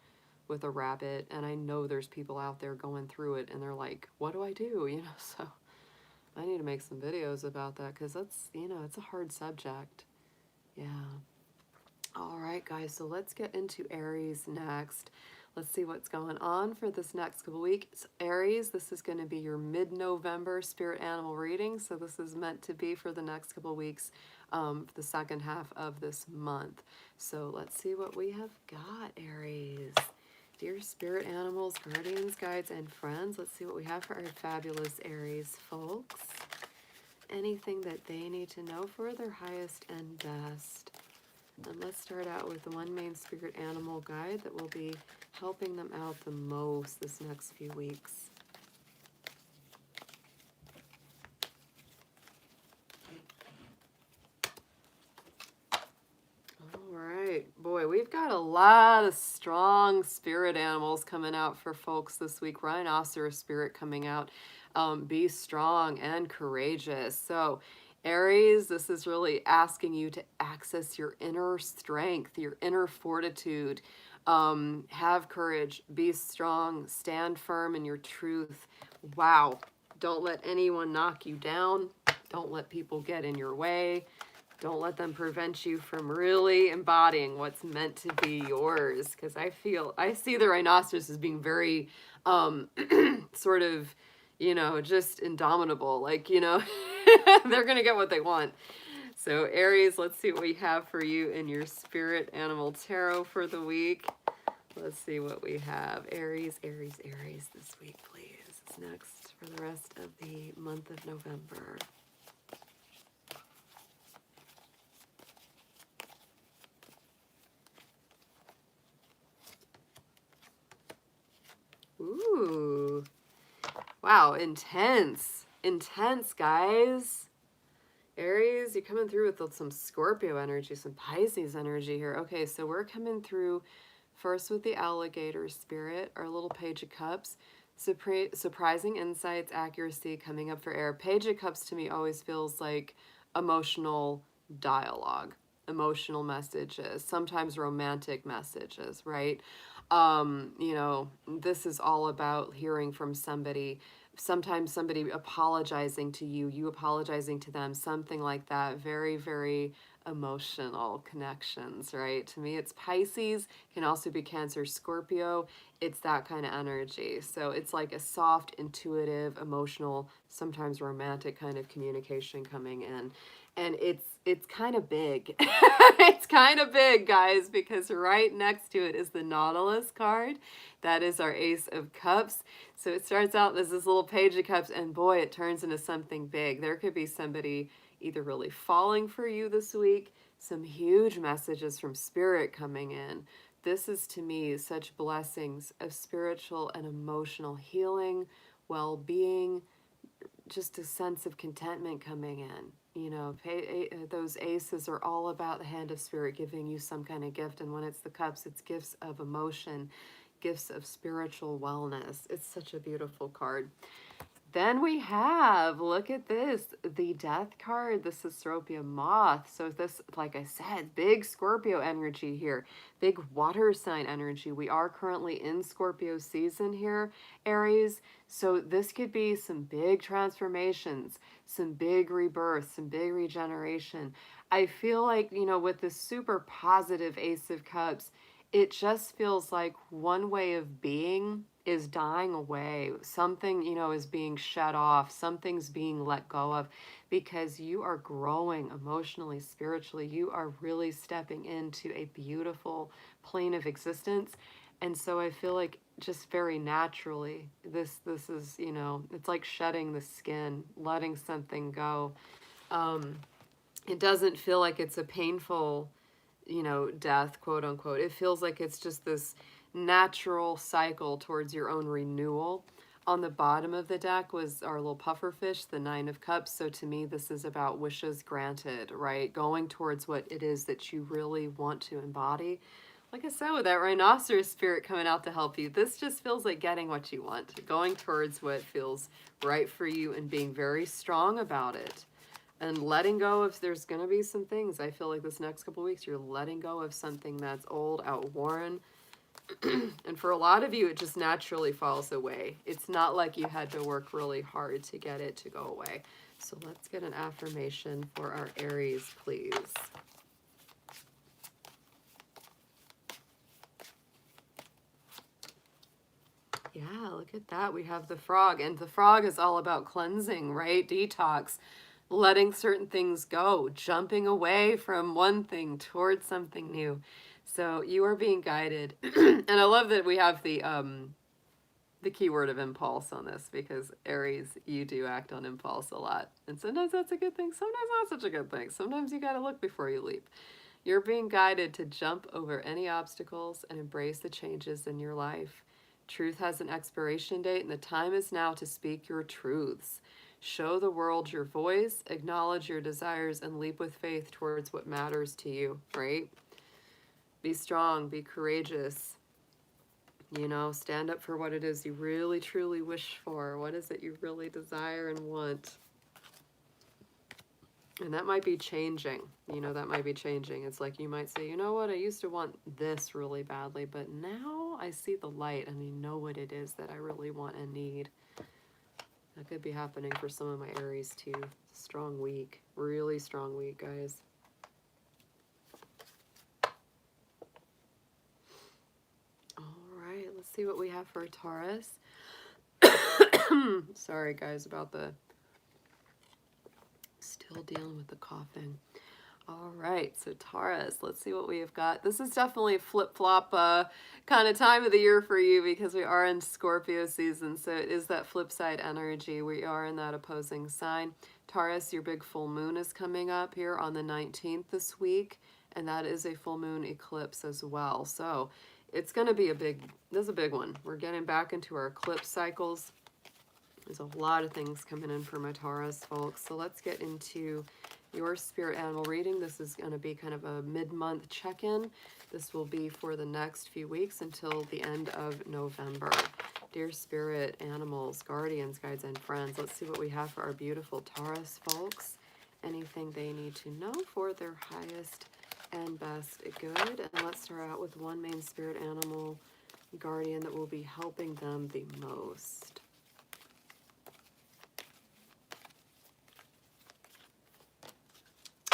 with a rabbit, and I know there's people out there going through it and they're like, what do I do? So I need to make some videos about that because that's, it's a hard subject. Yeah. All right, guys, so let's get into Aries next. Let's see what's going on for this next couple weeks. Aries, this is going to be your mid-November spirit animal reading. So this is meant to be for the next couple weeks, the second half of this month. So let's see what we have got, Aries. Dear spirit animals, guardians, guides, and friends, let's see what we have for our fabulous Aries folks. Anything that they need to know for their highest and best. And let's start out with the one main spirit animal guide that will be helping them out the most this next few weeks. All right, boy, we've got a lot of strong spirit animals coming out for folks this week. Rhinoceros spirit coming out. Be strong and courageous. So Aries, this is really asking you to access your inner strength, your inner fortitude. Have courage, be strong, stand firm in your truth. Wow. Don't let anyone knock you down. Don't let people get in your way. Don't let them prevent you from really embodying what's meant to be yours. Because I see the rhinoceros as being very sort of, just indomitable. Like, they're going to get what they want. So Aries, let's see what we have for you in your spirit animal tarot for the week. Let's see what we have. Aries, Aries, Aries this week, please. It's next for the rest of the month of November. Ooh. Wow, intense. Intense, guys. Aries, you're coming through with some Scorpio energy, some Pisces energy here. Okay, so we're coming through first with the alligator spirit, our little Page of Cups. Surprising insights, accuracy coming up for air. Page of Cups to me always feels like emotional dialogue, emotional messages, sometimes romantic messages, right? This is all about hearing from somebody, sometimes somebody apologizing to you, you apologizing to them, something like that. Very, very emotional connections, right? To me, it's Pisces, can also be Cancer, Scorpio. It's that kind of energy. So it's like a soft, intuitive, emotional, sometimes romantic kind of communication coming in. And it's kind of big. It's kind of big, guys, because right next to it is the Nautilus card. That is our Ace of Cups. So it starts out as this little Page of Cups, and boy, it turns into something big. There could be somebody either really falling for you this week, some huge messages from Spirit coming in. This is, to me, such blessings of spiritual and emotional healing, well-being, just a sense of contentment coming in. Those aces are all about the hand of spirit giving you some kind of gift. And when it's the cups, it's gifts of emotion, gifts of spiritual wellness. It's such a beautiful card. Then we have, look at this, the Death card, the Cecropia Moth. So this, like I said, big Scorpio energy here, big water sign energy. We are currently in Scorpio season here, Aries. So this could be some big transformations, some big rebirth, some big regeneration. I feel like, with this super positive Ace of Cups, it just feels like one way of being is dying away. Something, is being shut off. Something's being let go of because you are growing emotionally, spiritually. You are really stepping into a beautiful plane of existence. And so I feel like just very naturally, this is, it's like shedding the skin, letting something go. It doesn't feel like it's a painful you know, death, quote unquote. It feels like it's just this natural cycle towards your own renewal. On the bottom of the deck was our little puffer fish, the Nine of Cups. So to me, this is about wishes granted, right? Going towards what it is that you really want to embody. Like I said, with that rhinoceros spirit coming out to help you, this just feels like getting what you want, going towards what feels right for you and being very strong about it. And letting go of, there's going to be some things, I feel like this next couple weeks, you're letting go of something that's old, outworn. And for a lot of you, it just naturally falls away. It's not like you had to work really hard to get it to go away. So let's get an affirmation for our Aries, please. Yeah, look at that. We have the frog, and the frog is all about cleansing, right? Detox, letting certain things go, jumping away from one thing towards something new. So you are being guided. And I love that we have the keyword of impulse on this, because Aries, you do act on impulse a lot. And sometimes that's a good thing, sometimes not such a good thing. Sometimes you got to look before you leap. You're being guided to jump over any obstacles and embrace the changes in your life. Truth has an expiration date, and the time is now to speak your truths. Show the world your voice, acknowledge your desires, and leap with faith towards what matters to you, right? Be strong, be courageous. You know, stand up for what it is you really, truly wish for. What is it you really desire and want? And that might be changing. You know, that might be changing. It's like you might say, you know what, I used to want this really badly, but now I see the light and I know what it is that I really want and need. That could be happening for some of my Aries too. Strong week. Really strong week, guys. All right, let's see what we have for Taurus. Sorry, guys, about the... Still dealing with the coughing. All right, so Taurus, let's see what we have got. This is definitely a flip-flop kind of time of the year for you, because we are in Scorpio season, so it is that flip side energy. We are in that opposing sign. Taurus, your big full moon is coming up here on the 19th this week, and that is a full moon eclipse as well. So it's going to be this is a big one. We're getting back into our eclipse cycles. There's a lot of things coming in for my Taurus folks. So let's get into your spirit animal reading. This is going to be kind of a mid-month check-in. This will be for the next few weeks until the end of November. Dear spirit animals, guardians, guides, and friends, let's see what we have for our beautiful Taurus folks. Anything they need to know for their highest and best good. And let's start out with one main spirit animal guardian that will be helping them the most.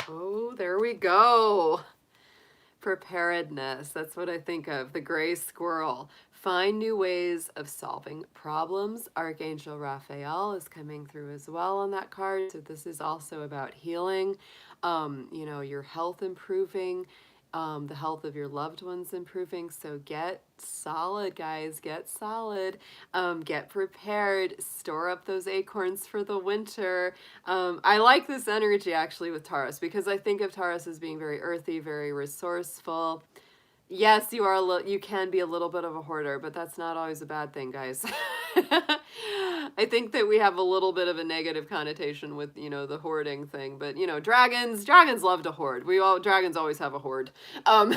Oh, there we go. Preparedness. That's what I think of. The gray squirrel. Find new ways of solving problems. Archangel Raphael is coming through as well on that card. So this is also about healing, you know, your health improving, the health of your loved ones improving. So get solid, guys. Get solid. Get prepared. Store up those acorns for the winter. I like this energy actually with Taurus, because I think of Taurus as being very earthy, very resourceful. Yes, you are you can be a little bit of a hoarder, but that's not always a bad thing, guys. I think that we have a little bit of a negative connotation with, you know, the hoarding thing, but you know, dragons love to hoard. Dragons always have a hoard. And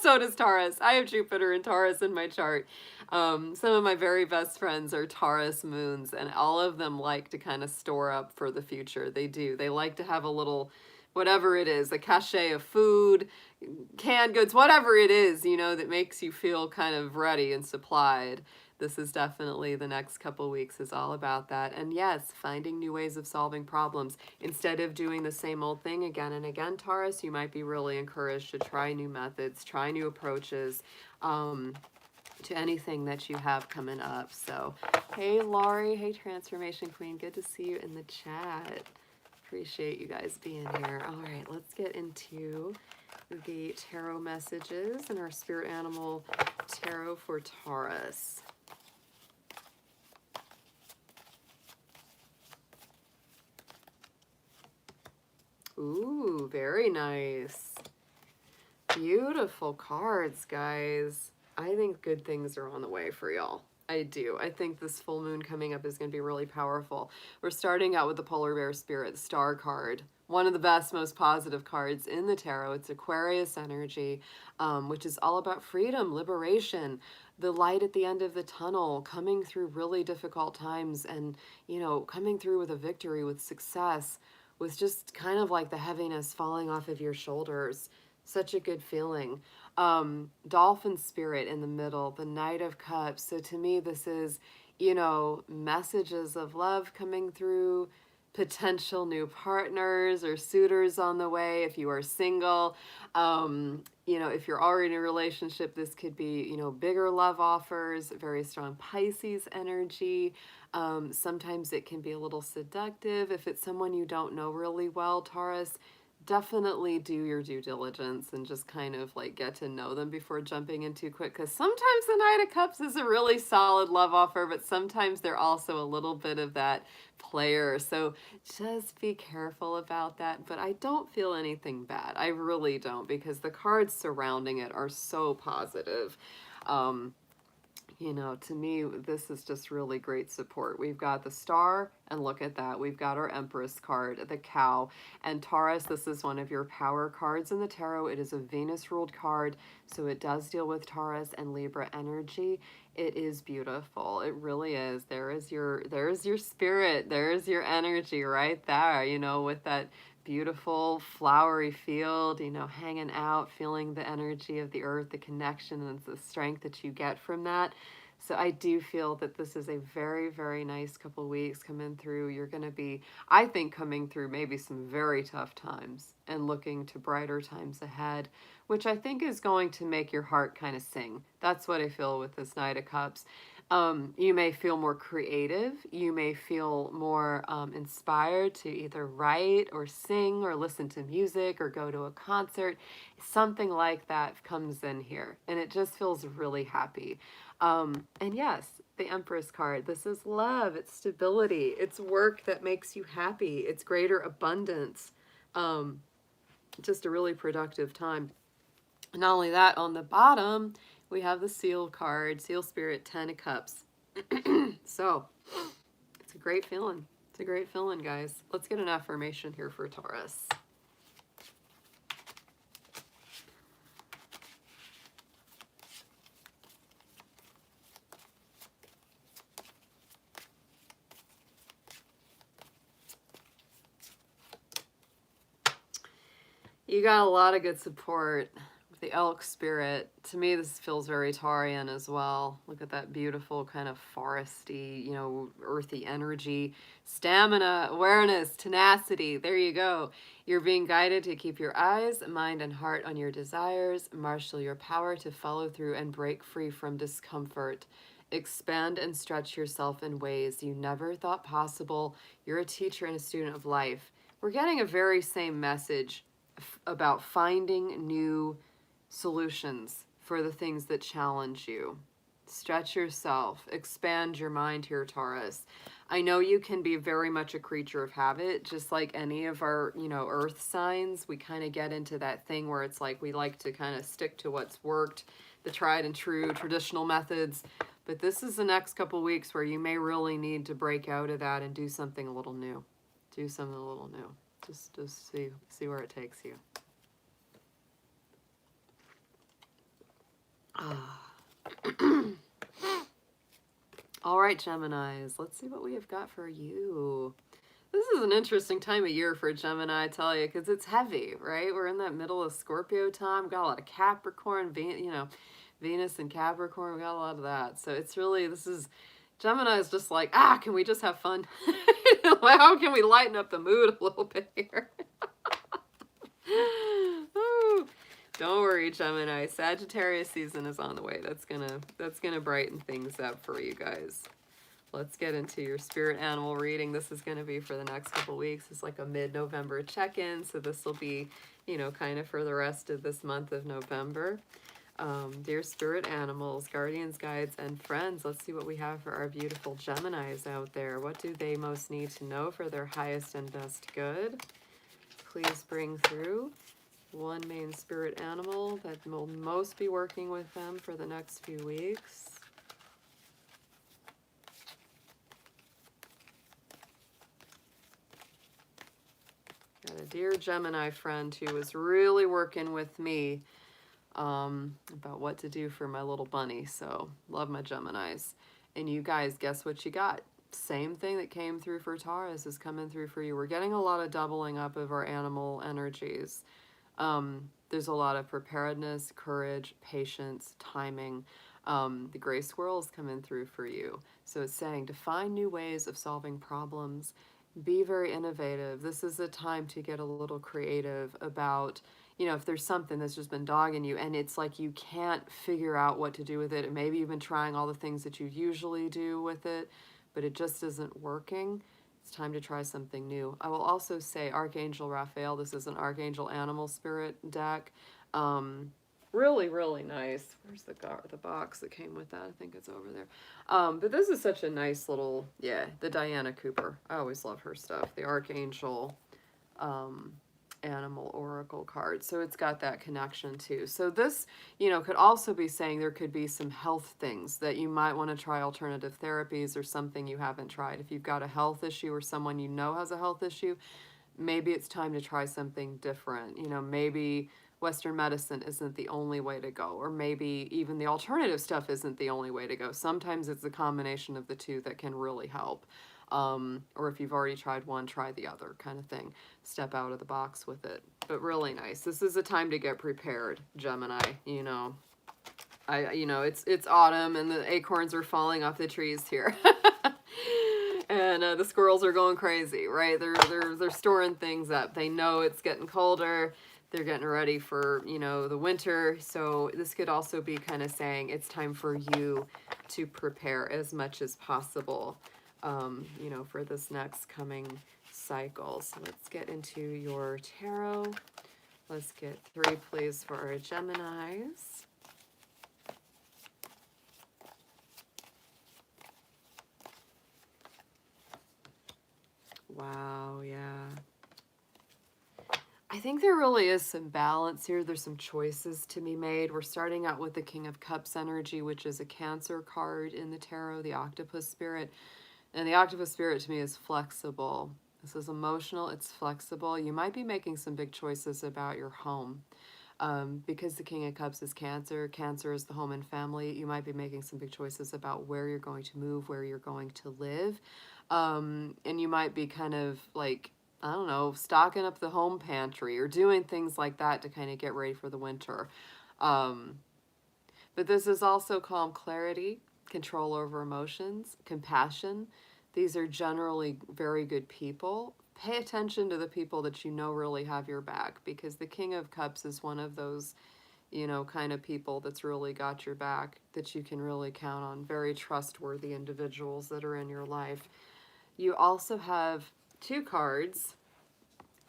so does Taurus. I have Jupiter and Taurus in my chart. Some of my very best friends are Taurus moons, and all of them like to kind of store up for the future. They do. They like to have a little, whatever it is, a cachet of food, canned goods, whatever it is, you know, that makes you feel kind of ready and supplied. This is definitely, the next couple weeks is all about that. And yes, finding new ways of solving problems. Instead of doing the same old thing again and again, Taurus, you might be really encouraged to try new methods, try new approaches to anything that you have coming up. So, hey, Laurie. Hey, Transformation Queen. Good to see you in the chat. Appreciate you guys being here. All right, let's get into the tarot messages and our spirit animal tarot for Taurus. Ooh, very nice. Beautiful cards, guys. I think good things are on the way for y'all. I do. I think this full moon coming up is going to be really powerful. We're starting out with the Polar Bear Spirit Star card. One of the best, most positive cards in the tarot. It's Aquarius energy, which is all about freedom, liberation, the light at the end of the tunnel, coming through really difficult times and, you know, coming through with a victory, with success, with just kind of like the heaviness falling off of your shoulders. Such a good feeling. Dolphin spirit in the middle, the Knight of Cups. So to me, this is, you know, messages of love coming through, potential new partners or suitors on the way if you are single. You know, if you're already in a relationship, this could be, you know, bigger love offers, very strong Pisces energy. Sometimes it can be a little seductive. If it's someone you don't know really well, Taurus, definitely do your due diligence and just kind of like get to know them before jumping in too quick, because sometimes the Knight of Cups is a really solid love offer, but sometimes they're also a little bit of that player, so just be careful about that. But I don't feel anything bad, I really don't, because the cards surrounding it are so positive. You know, to me, this is just really great support. We've got the Star, and look at that. We've got our Empress card, the Cow. And Taurus, this is one of your power cards in the tarot. It is a Venus-ruled card, so it does deal with Taurus and Libra energy. It is beautiful. It really is. There's your spirit. There's your energy right there, you know, with that beautiful flowery field, you know, hanging out, feeling the energy of the earth, the connection and the strength that you get from that. So I do feel that this is a very, very nice couple weeks coming through. You're going to be, I think, coming through maybe some very tough times and looking to brighter times ahead, which I think is going to make your heart kind of sing. That's what I feel with this Knight of Cups. You may feel more creative. You may feel more inspired to either write or sing or listen to music or go to a concert. Something like that comes in here, and it just feels really happy. And yes, the Empress card. This is love. It's stability. It's work that makes you happy. It's greater abundance. Just a really productive time. Not only that, on the bottom, we have the Seal card, Seal Spirit, 10 of Cups. So, it's a great feeling. It's a great feeling, guys. Let's get an affirmation here for Taurus. You got a lot of good support. The Elk spirit, to me this feels very Taurian as well. Look at that beautiful kind of foresty, you know, earthy energy. Stamina, awareness, tenacity, there you go. You're being guided to keep your eyes, mind, and heart on your desires. Marshal your power to follow through and break free from discomfort. Expand and stretch yourself in ways you never thought possible. You're a teacher and a student of life. We're getting a very same message about finding new solutions for the things that challenge you. Stretch yourself, expand your mind here, Taurus. I know you can be very much a creature of habit, just like any of our, you know, earth signs. We kind of get into that thing where it's like we like to kind of stick to what's worked, the tried and true traditional methods. But this is the next couple weeks where you may really need to break out of that and do something a little new. Do something a little new. Just see where it takes you. All right, Geminis, let's see what we have got for you. This is an interesting time of year for Gemini, I tell you, because it's heavy, right? We're in that middle of Scorpio time. We've got a lot of Capricorn, you know, Venus and Capricorn. We got a lot of that. So it's really, Gemini is just like, can we just have fun? How can we lighten up the mood a little bit here? Ooh. Don't worry, Gemini. Sagittarius season is on the way. That's gonna brighten things up for you guys. Let's get into your spirit animal reading. This is gonna be for the next couple weeks. It's like a mid-November check-in, so this will be, you know, kind of for the rest of this month of November. Dear spirit animals, guardians, guides, and friends, let's see what we have for our beautiful Geminis out there. What do they most need to know for their highest and best good? Please bring through. one main spirit animal that will most be working with them for the next few weeks. Got a dear Gemini friend who was really working with me about what to do for my little bunny. So love my Geminis. And you guys, guess what you got? Same thing that came through for Taurus is coming through for you. We're getting a lot of doubling up of our animal energies. There's a lot of preparedness, courage, patience, timing. The gray squirrel is coming through for you. So it's saying to find new ways of solving problems, be very innovative. This is a time to get a little creative about, you know, if there's something that's just been dogging you and it's like you can't figure out what to do with it, and maybe you've been trying all the things that you usually do with it, but it just isn't working. It's time to try something new. I will also say Archangel Raphael. This is an Archangel Animal Spirit deck. Really, really nice. Where's the box that came with that? I think it's over there. But this is such a nice little, yeah, the Diana Cooper. I always love her stuff. The Archangel Animal Oracle card. So it's got that connection too. So this, you know, could also be saying there could be some health things that you might want to try, alternative therapies or something you haven't tried. If you've got a health issue or someone you know has a health issue, maybe it's time to try something different. You know, maybe Western medicine isn't the only way to go, or maybe even the alternative stuff isn't the only way to go. Sometimes it's a combination of the two that can really help. Or if you've already tried one, try the other kind of thing. Step out of the box with it. But really nice. This is a time to get prepared, Gemini. You know, it's autumn and the acorns are falling off the trees here. And the squirrels are going crazy, right? They're storing things up. They know it's getting colder. They're getting ready for, you know, the winter. So this could also be kind of saying it's time for you to prepare as much as possible, you know, for this next coming cycle. So let's get into your tarot. Let's get 3, please, for our Geminis. Wow, yeah. I think there really is some balance here. There's some choices to be made. We're starting out with the King of Cups energy, which is a Cancer card in the tarot, the Octopus Spirit. And the Octopus Spirit to me is flexible. This is emotional, it's flexible. You might be making some big choices about your home. Because the King of Cups is Cancer, Cancer is the home and family, you might be making some big choices about where you're going to move, where you're going to live. And you might be kind of like, I don't know, stocking up the home pantry or doing things like that to kind of get ready for the winter. But this is also calm clarity, control over emotions, compassion. These are generally very good people. Pay attention to the people that you know really have your back, because the King of Cups is one of those, you know, kind of people that's really got your back, that you can really count on. Very trustworthy individuals that are in your life. You also have 2 cards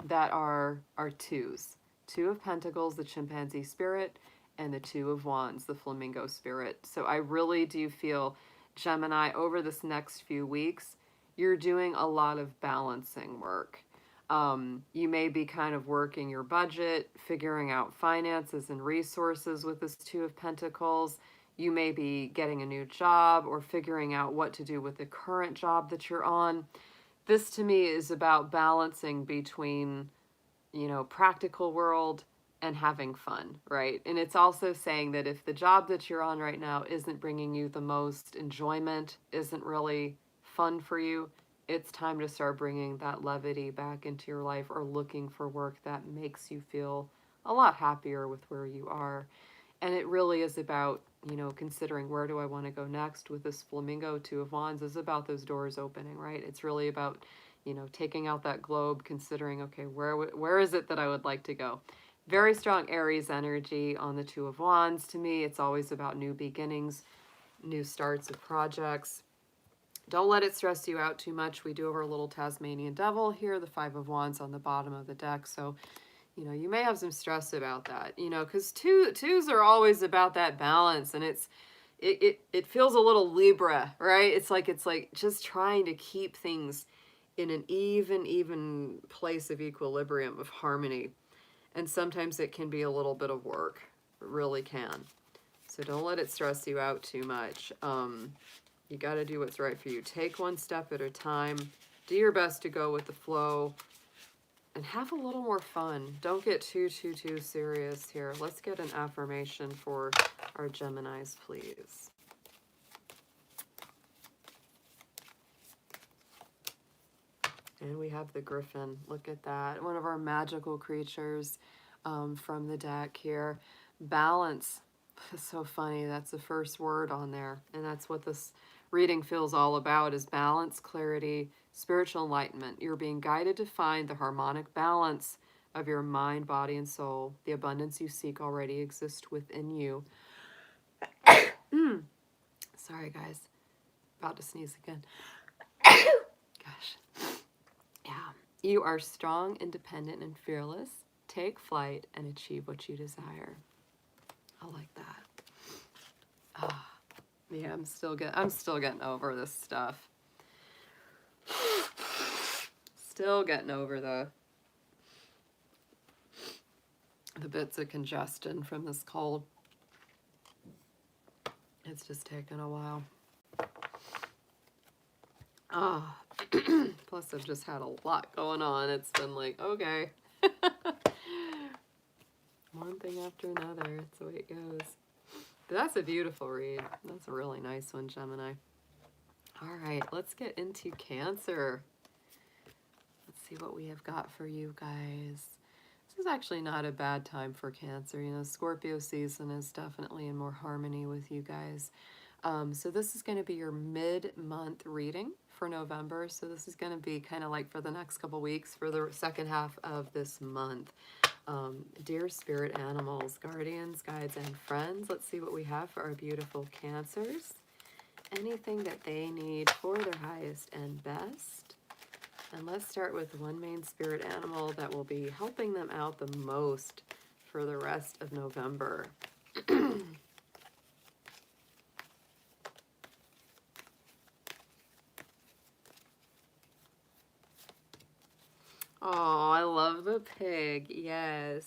that are 2s. 2 of Pentacles, the Chimpanzee Spirit, and the 2 of Wands, the Flamingo Spirit. So I really do feel, Gemini, over this next few weeks, you're doing a lot of balancing work. You may be kind of working your budget, figuring out finances and resources with this 2 of Pentacles. You may be getting a new job or figuring out what to do with the current job that you're on. This to me is about balancing between, you know, practical world and having fun, right? And it's also saying that if the job that you're on right now isn't bringing you the most enjoyment, isn't really fun for you, it's time to start bringing that levity back into your life, or looking for work that makes you feel a lot happier with where you are. And it really is about, you know, considering where do I want to go next. With this Flamingo 2 of Wands is about those doors opening, right? It's really about, you know, taking out that globe, considering, okay, where is it that I would like to go? Very strong Aries energy on the 2 of Wands. To me, it's always about new beginnings, new starts of projects. Don't let it stress you out too much. We do have our little Tasmanian devil here, the 5 of Wands on the bottom of the deck. So, you know, you may have some stress about that, you know, because twos are always about that balance, and it feels a little Libra, right? It's like just trying to keep things in an even place of equilibrium, of harmony. And sometimes it can be a little bit of work. It really can. So don't let it stress you out too much. You got to do what's right for you. Take one step at a time. Do your best to go with the flow. And have a little more fun. Don't get too serious here. Let's get an affirmation for our Geminis, please. And we have the Griffin. Look at that. One of our magical creatures from the deck here. Balance. It's so funny. That's the first word on there. And that's what this reading feels all about, is balance, clarity, spiritual enlightenment. You're being guided to find the harmonic balance of your mind, body, and soul. The abundance you seek already exists within you. Sorry, guys. About to sneeze again. Gosh. Yeah. You are strong, independent, and fearless. Take flight and achieve what you desire. I like that. Ah. Yeah, I'm still getting over this stuff. Still getting over the bits of congestion from this cold. It's just taken a while. Ah, plus I've just had a lot going on. It's been like, okay. One thing after another. It's the way it goes. But that's a beautiful read. That's a really nice one, Gemini. All right, let's get into Cancer. Let's see what we have got for you guys. This is actually not a bad time for Cancer. You know, Scorpio season is definitely in more harmony with you guys. So this is going to be your mid-month reading for November. So this is going to be kind of like for the next couple weeks for the second half of this month. Dear spirit animals, guardians, guides, and friends, let's see what we have for our beautiful Cancers. Anything that they need for their highest and best. And let's start with one main spirit animal that will be helping them out the most for the rest of November. Oh, I love the pig. Yes.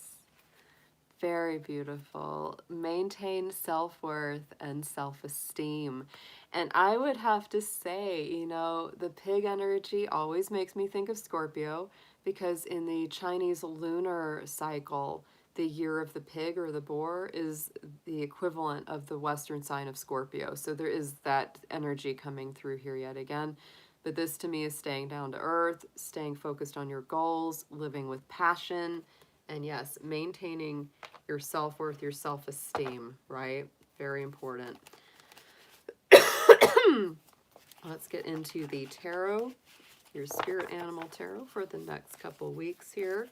Very beautiful. Maintain self-worth and self-esteem. And I would have to say, you know, the pig energy always makes me think of Scorpio, because in the Chinese lunar cycle, the year of the pig or the boar is the equivalent of the Western sign of Scorpio. So there is that energy coming through here yet again. But this to me is staying down to earth, staying focused on your goals, living with passion, and yes, maintaining your self-worth, your self-esteem, right? Very important. Let's get into the tarot, your spirit animal tarot for the next couple weeks here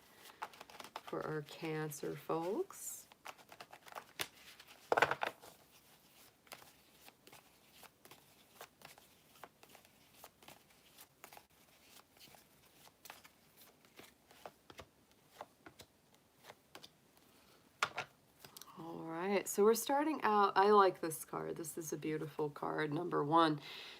for our Cancer folks. So we're starting out, I like this card. This is a beautiful card. Number one,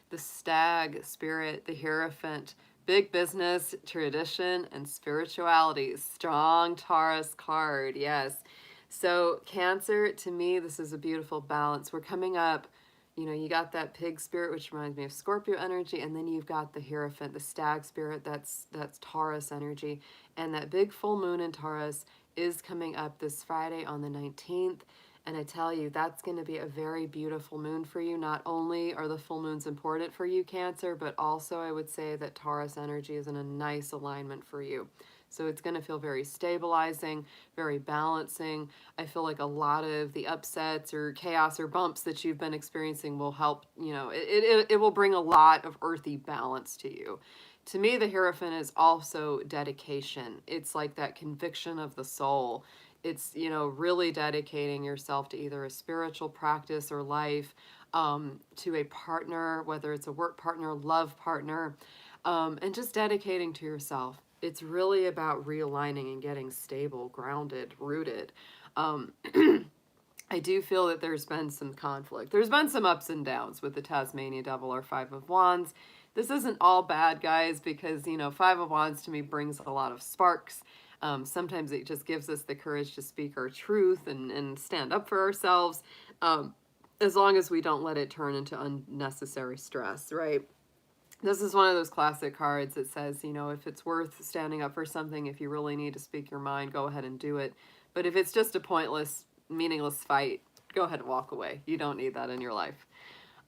the Stag Spirit, the Hierophant, big business, tradition, and spirituality. Strong Taurus card, yes. So Cancer, to me, this is a beautiful balance. We're coming up, you know, you got that pig spirit, which reminds me of Scorpio energy, and then you've got the Hierophant, the Stag Spirit, that's Taurus energy. And that big full moon in Taurus is coming up this Friday on the 19th. And I tell you, that's going to be a very beautiful moon for you. Not only are the full moons important for you, Cancer, but also I would say that Taurus energy is in a nice alignment for you. So it's going to feel very stabilizing, very balancing. I feel like a lot of the upsets or chaos or bumps that you've been experiencing will help, you know, it will bring a lot of earthy balance to you. To me, the Hierophant is also dedication. It's like that conviction of the soul. It's, you know, really dedicating yourself to either a spiritual practice or life, to a partner, whether it's a work partner, love partner, and just dedicating to yourself. It's really about realigning and getting stable, grounded, rooted. I do feel that there's been some conflict. There's been some ups and downs with the Tasmania Devil or Five of Wands. This isn't all bad, guys, because, you know, Five of Wands to me brings a lot of sparks. Sometimes it just gives us the courage to speak our truth and stand up for ourselves, as long as we don't let it turn into unnecessary stress, right? This is one of those classic cards that says, you know, if it's worth standing up for something, if you really need to speak your mind, go ahead and do it. But if it's just a pointless, meaningless fight, go ahead and walk away. You don't need that in your life.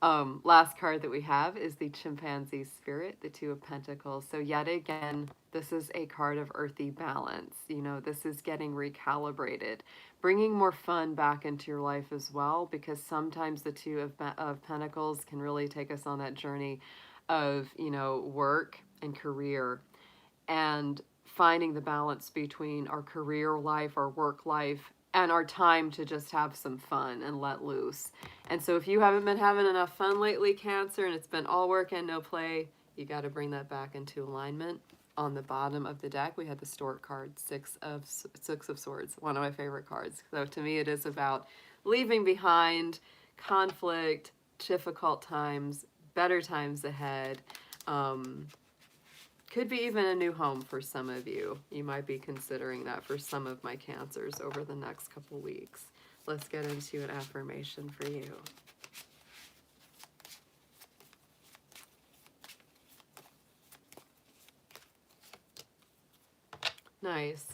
Last card that we have is the Chimpanzee Spirit, the Two of Pentacles. So yet again, this is a card of earthy balance. You know, this is getting recalibrated, bringing more fun back into your life as well, because sometimes the Two of Pentacles can really take us on that journey of, you know, work and career, and finding the balance between our career life, our work life, and our time to just have some fun and let loose. And so if you haven't been having enough fun lately, Cancer, and it's been all work and no play, you got to bring that back into alignment. On the bottom of the deck, we had the Stork card, Six of Swords, one of my favorite cards. So to me, it is about leaving behind conflict, difficult times, better times ahead. Could be even a new home for some of you. You might be considering that for some of my Cancers over the next couple weeks. Let's get into an affirmation for you. Nice.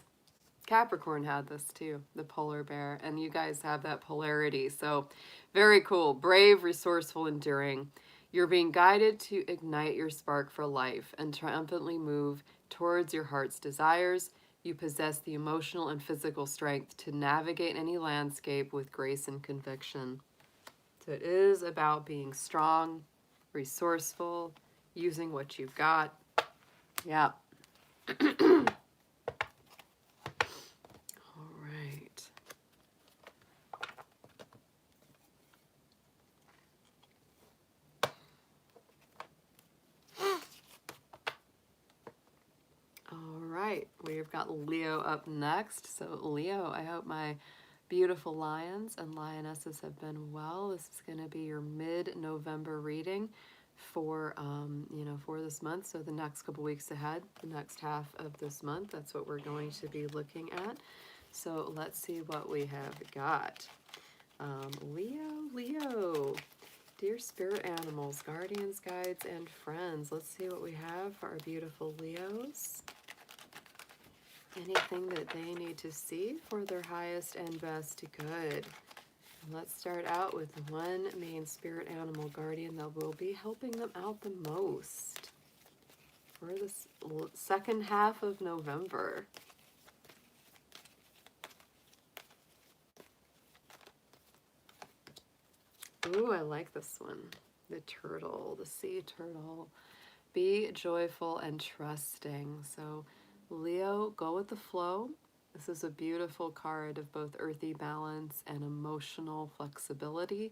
Capricorn had this too, the polar bear, and you guys have that polarity. So very cool. Brave, resourceful, enduring. You're being guided to ignite your spark for life and triumphantly move towards your heart's desires. You possess the emotional and physical strength to navigate any landscape with grace and conviction. So it is about being strong, resourceful, using what you've got. Yeah. All right. All right, we've got Leo up next. So Leo, I hope my beautiful lions and lionesses have been well. This is going to be your mid-November reading for, you know, for this month. So the next couple weeks ahead, the next half of this month, that's what we're going to be looking at. So let's see what we have got. Leo. Dear spirit animals, guardians, guides, and friends, let's see what we have for our beautiful Leos. Anything that they need to see for their highest and best good. Let's start out with one main spirit animal guardian that will be helping them out the most for this second half of November. Ooh, I like this one. The turtle, the sea turtle. Be joyful and trusting. So Leo, go with the flow. This is a beautiful card of both earthy balance and emotional flexibility.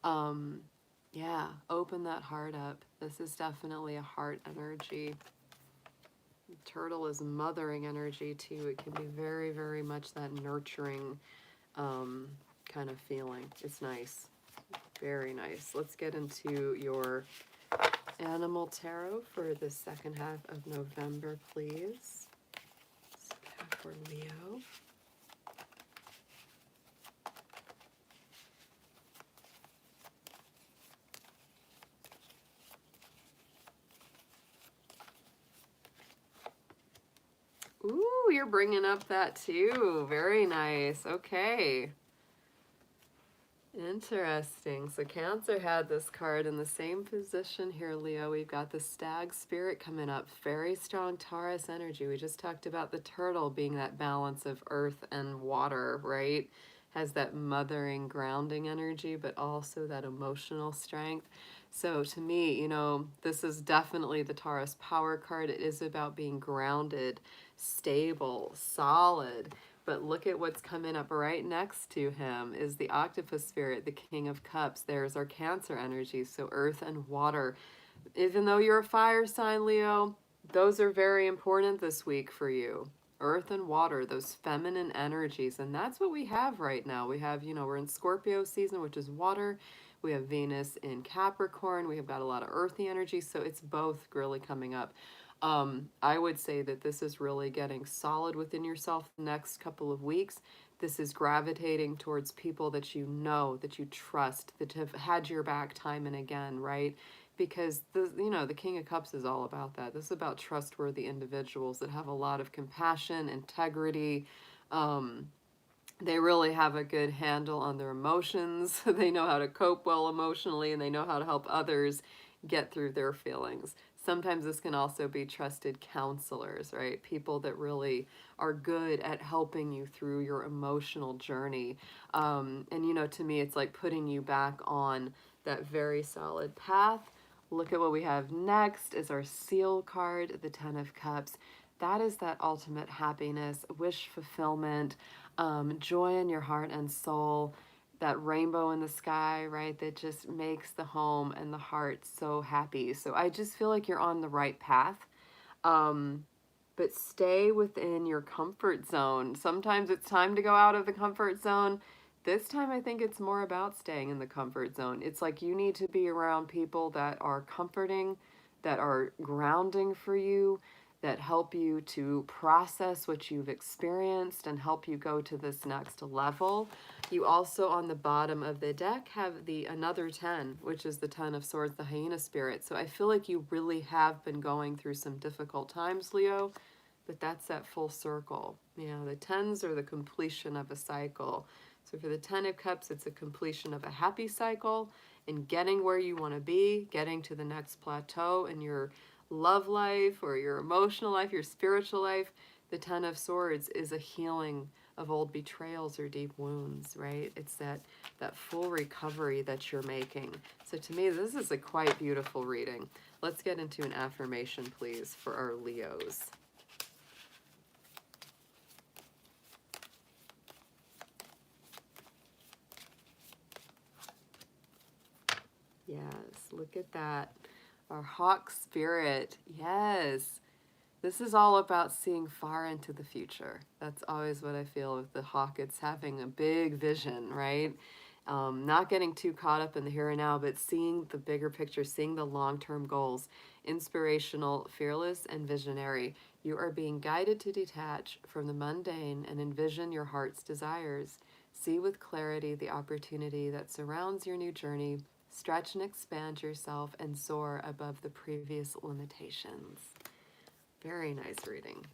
Yeah, open that heart up. This is definitely a heart energy. Turtle is mothering energy too. It can be very, very much that nurturing kind of feeling. It's nice. Very nice. Let's get into your Animal Tarot for the second half of November, please. For Leo. Ooh, you're bringing up that too. Very nice. Okay. Interesting. So Cancer had this card in the same position here, Leo. We've got the Stag Spirit coming up. Very strong Taurus energy. We just talked about the turtle being that balance of earth and water, right? Has that mothering, grounding energy, but also that emotional strength. So to me, you know, this is definitely the Taurus power card. It is about being grounded, stable, solid. But look at what's coming up right next to him is the Octopus Spirit, the King of Cups. There's our Cancer energy, so earth and water. Even though you're a fire sign, Leo, those are very important this week for you. Earth and water, those feminine energies. And that's what we have right now. We have, you know, we're in Scorpio season, which is water. We have Venus in Capricorn. We have got a lot of earthy energy, so it's both really coming up. I would say that this is really getting solid within yourself the next couple of weeks. This is gravitating towards people that you know, that you trust, that have had your back time and again, right? Because the King of Cups is all about that. This is about trustworthy individuals that have a lot of compassion, integrity. They really have a good handle on their emotions. They know how to cope well emotionally, and they know how to help others get through their feelings. Sometimes this can also be trusted counselors, right? People that really are good at helping you through your emotional journey. And to me, it's like putting you back on that very solid path. Look at what we have next is our seal card, the Ten of Cups. That is that ultimate happiness, wish fulfillment, joy in your heart and soul, that rainbow in the sky, right? That just makes the home and the heart so happy. So I just feel like you're on the right path. But stay within your comfort zone. Sometimes it's time to go out of the comfort zone. This time I think it's more about staying in the comfort zone. It's like you need to be around people that are comforting, that are grounding for you, that help you to process what you've experienced and help you go to this next level. You also, on the bottom of the deck, have the another 10, which is the 10 of Swords, the hyena spirit. So I feel like you really have been going through some difficult times, Leo, but that's that full circle. The 10s are the completion of a cycle. So for the 10 of Cups, it's a completion of a happy cycle and getting where you want to be, getting to the next plateau in your love life or your emotional life, your spiritual life. The 10 of Swords is a healing of old betrayals or deep wounds, right? It's that full recovery that you're making. So to me, this is a quite beautiful reading. Let's get into an affirmation, please, for our Leos. Yes, look at that. Our hawk spirit. Yes. This is all about seeing far into the future. That's always what I feel with the hawk. It's having a big vision, right? Not getting too caught up in the here and now, but seeing the bigger picture, seeing the long-term goals. Inspirational, fearless, and visionary. You are being guided to detach from the mundane and envision your heart's desires. See with clarity the opportunity that surrounds your new journey. Stretch and expand yourself and soar above the previous limitations. Very nice reading.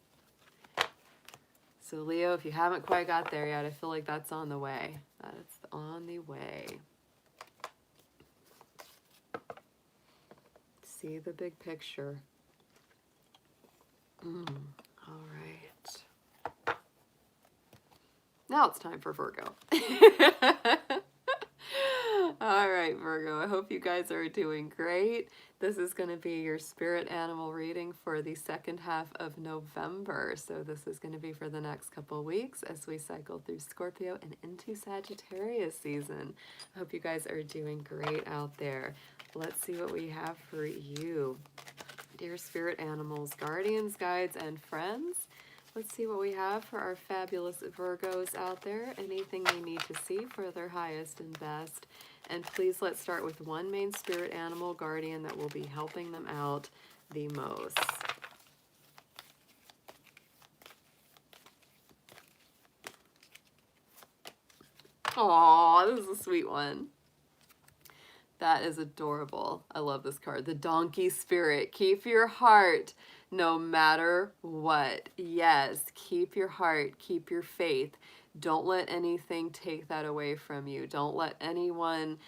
So Leo, if you haven't quite got there yet, I feel like that's on the way. That's on the way. See the big picture. All right. Now it's time for Virgo. All right, Virgo, I hope you guys are doing great. This is going to be your spirit animal reading for the second half of November. So this is going to be for the next couple of weeks as we cycle through Scorpio and into Sagittarius season. I hope you guys are doing great out there. Let's see what we have for you. Dear spirit animals, guardians, guides, and friends. Let's see what we have for our fabulous Virgos out there. Anything they need to see for their highest and best. And please let's start with one main spirit animal guardian that will be helping them out the most. Aw, this is a sweet one. That is adorable. I love this card. The donkey spirit. Keep your heart no matter what. Yes, keep your heart. Keep your faith. Don't let anything take that away from you. Don't let anyone,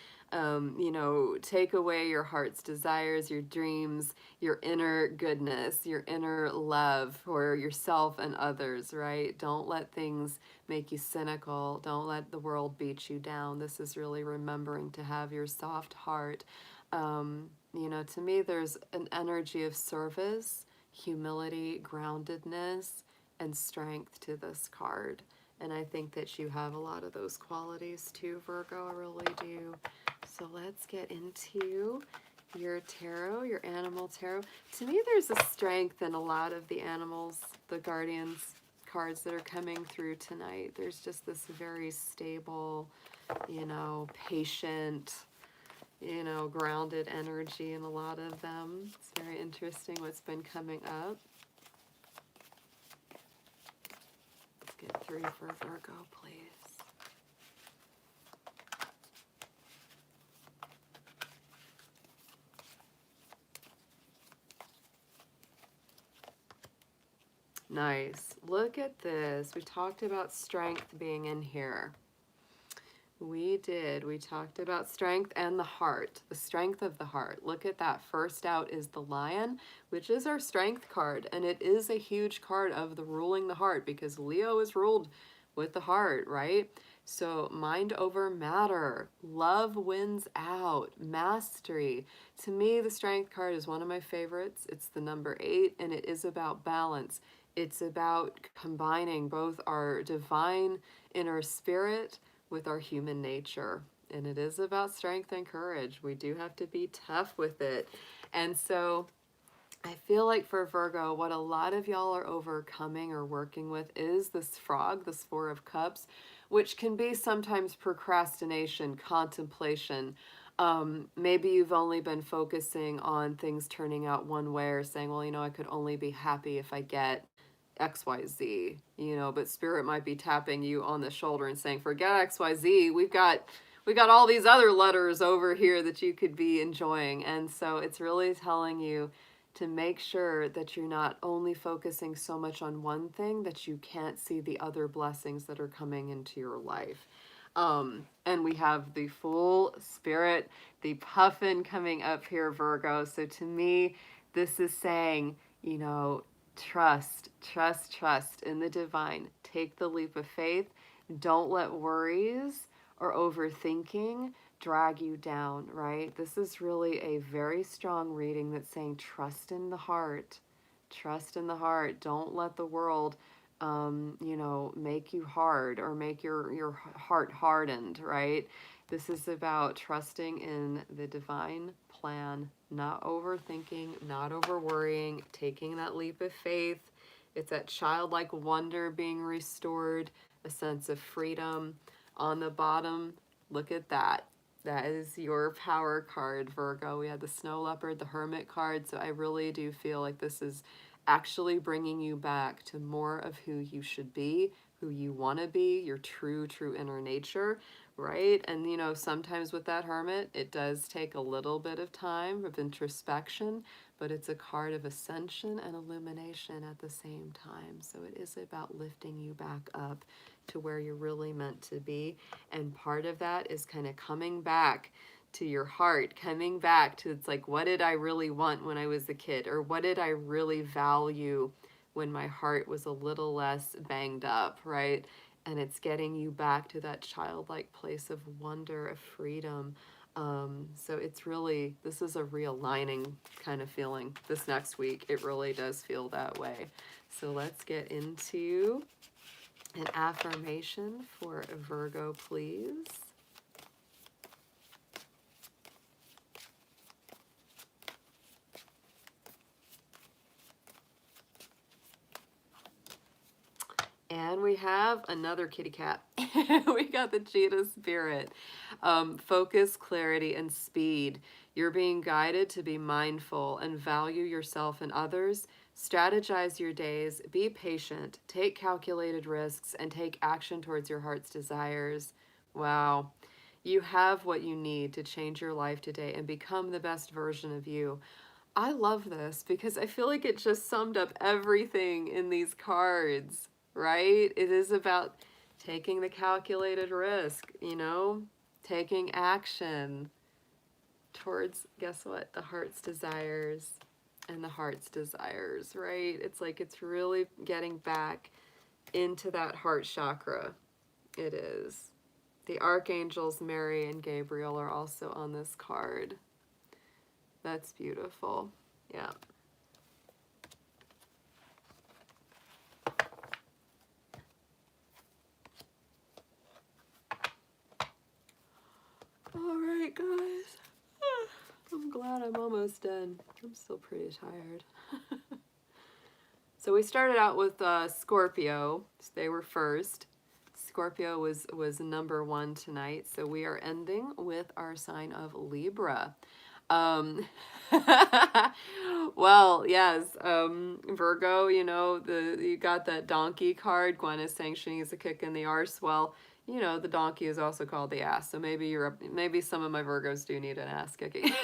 take away your heart's desires, your dreams, your inner goodness, your inner love for yourself and others, right? Don't let things make you cynical. Don't let the world beat you down. This is really remembering to have your soft heart. To me, there's an energy of service, humility, groundedness, and strength to this card. And I think that you have a lot of those qualities too, Virgo. I really do. So let's get into your tarot, your animal tarot. To me, there's a strength in a lot of the animals, the guardians cards that are coming through tonight. There's just this very stable, patient, you know, grounded energy in a lot of them. It's very interesting what's been coming up. Let's get 3 for Virgo, please. Nice. Look at this. We talked about strength being in here. We did. We talked about strength and the heart, the strength of the heart. Look at that. First out is the Lion, which is our strength card. And it is a huge card of the ruling the heart because Leo is ruled with the heart, right? So mind over matter, love wins out, mastery. To me, the strength card is one of my favorites. It's the number 8, and it is about balance. It's about combining both our divine inner spirit with our human nature. And it is about strength and courage. We do have to be tough with it. And so I feel like for Virgo, what a lot of y'all are overcoming or working with is this frog, this 4 of Cups, which can be sometimes procrastination, contemplation. Maybe you've only been focusing on things turning out one way or saying, well, you know, I could only be happy if I get XYZ, you know, but Spirit might be tapping you on the shoulder and saying, forget XYZ, we got all these other letters over here that you could be enjoying. And so it's really telling you to make sure that you're not only focusing so much on one thing that you can't see the other blessings that are coming into your life. And we have the Full Spirit, the puffin coming up here, Virgo. So to me, this is saying, you know, trust in the divine. Take the leap of faith. Don't let worries or overthinking drag you down, right? This is really a very strong reading that's saying trust in the heart. Trust in the heart. Don't let the world, you know, make you hard or make your heart hardened, right? This is about trusting in the divine plan, not overthinking, not over worrying, taking that leap of faith. It's that childlike wonder being restored, a sense of freedom. On the bottom, look at that. That is your power card, Virgo. We had the Snow Leopard, the Hermit card. So I really do feel like this is actually bringing you back to more of who you should be, who you want to be, your true inner nature, right? And, you know, sometimes with that Hermit, it does take a little bit of time of introspection, but it's a card of ascension and illumination at the same time. So it is about lifting you back up to where you're really meant to be. And part of that is kind of coming back to your heart, coming back to, it's like, what did I really want when I was a kid? Or what did I really value when my heart was a little less banged up, right? And it's getting you back to that childlike place of wonder, of freedom. So it's really, this is a realigning kind of feeling this next week. It really does feel that way. So let's get into an affirmation for Virgo, please. And we have another kitty cat. We got the cheetah spirit. Focus, clarity, and speed. You're being guided to be mindful and value yourself and others. Strategize your days. Be patient. Take calculated risks and take action towards your heart's desires. Wow. You have what you need to change your life today and become the best version of you. I love this because I feel like it just summed up everything in these cards. Right? It is about taking the calculated risk, you know, taking action towards, guess what? The heart's desires and the heart's desires, right? It's like it's really getting back into that heart chakra. It is. The archangels Mary and Gabriel are also on this card. That's beautiful. Yeah. All right, guys. I'm glad I'm almost done. I'm still pretty tired. So we started out with Scorpio. So they were first. Scorpio was number 1 tonight, so we are ending with our sign of Libra. Um, well, yes, Virgo, you know, you got that donkey card. Gwen is saying she needs a kick in the arse. Well, you know, the donkey is also called the ass, so maybe some of my Virgos do need an ass kicking.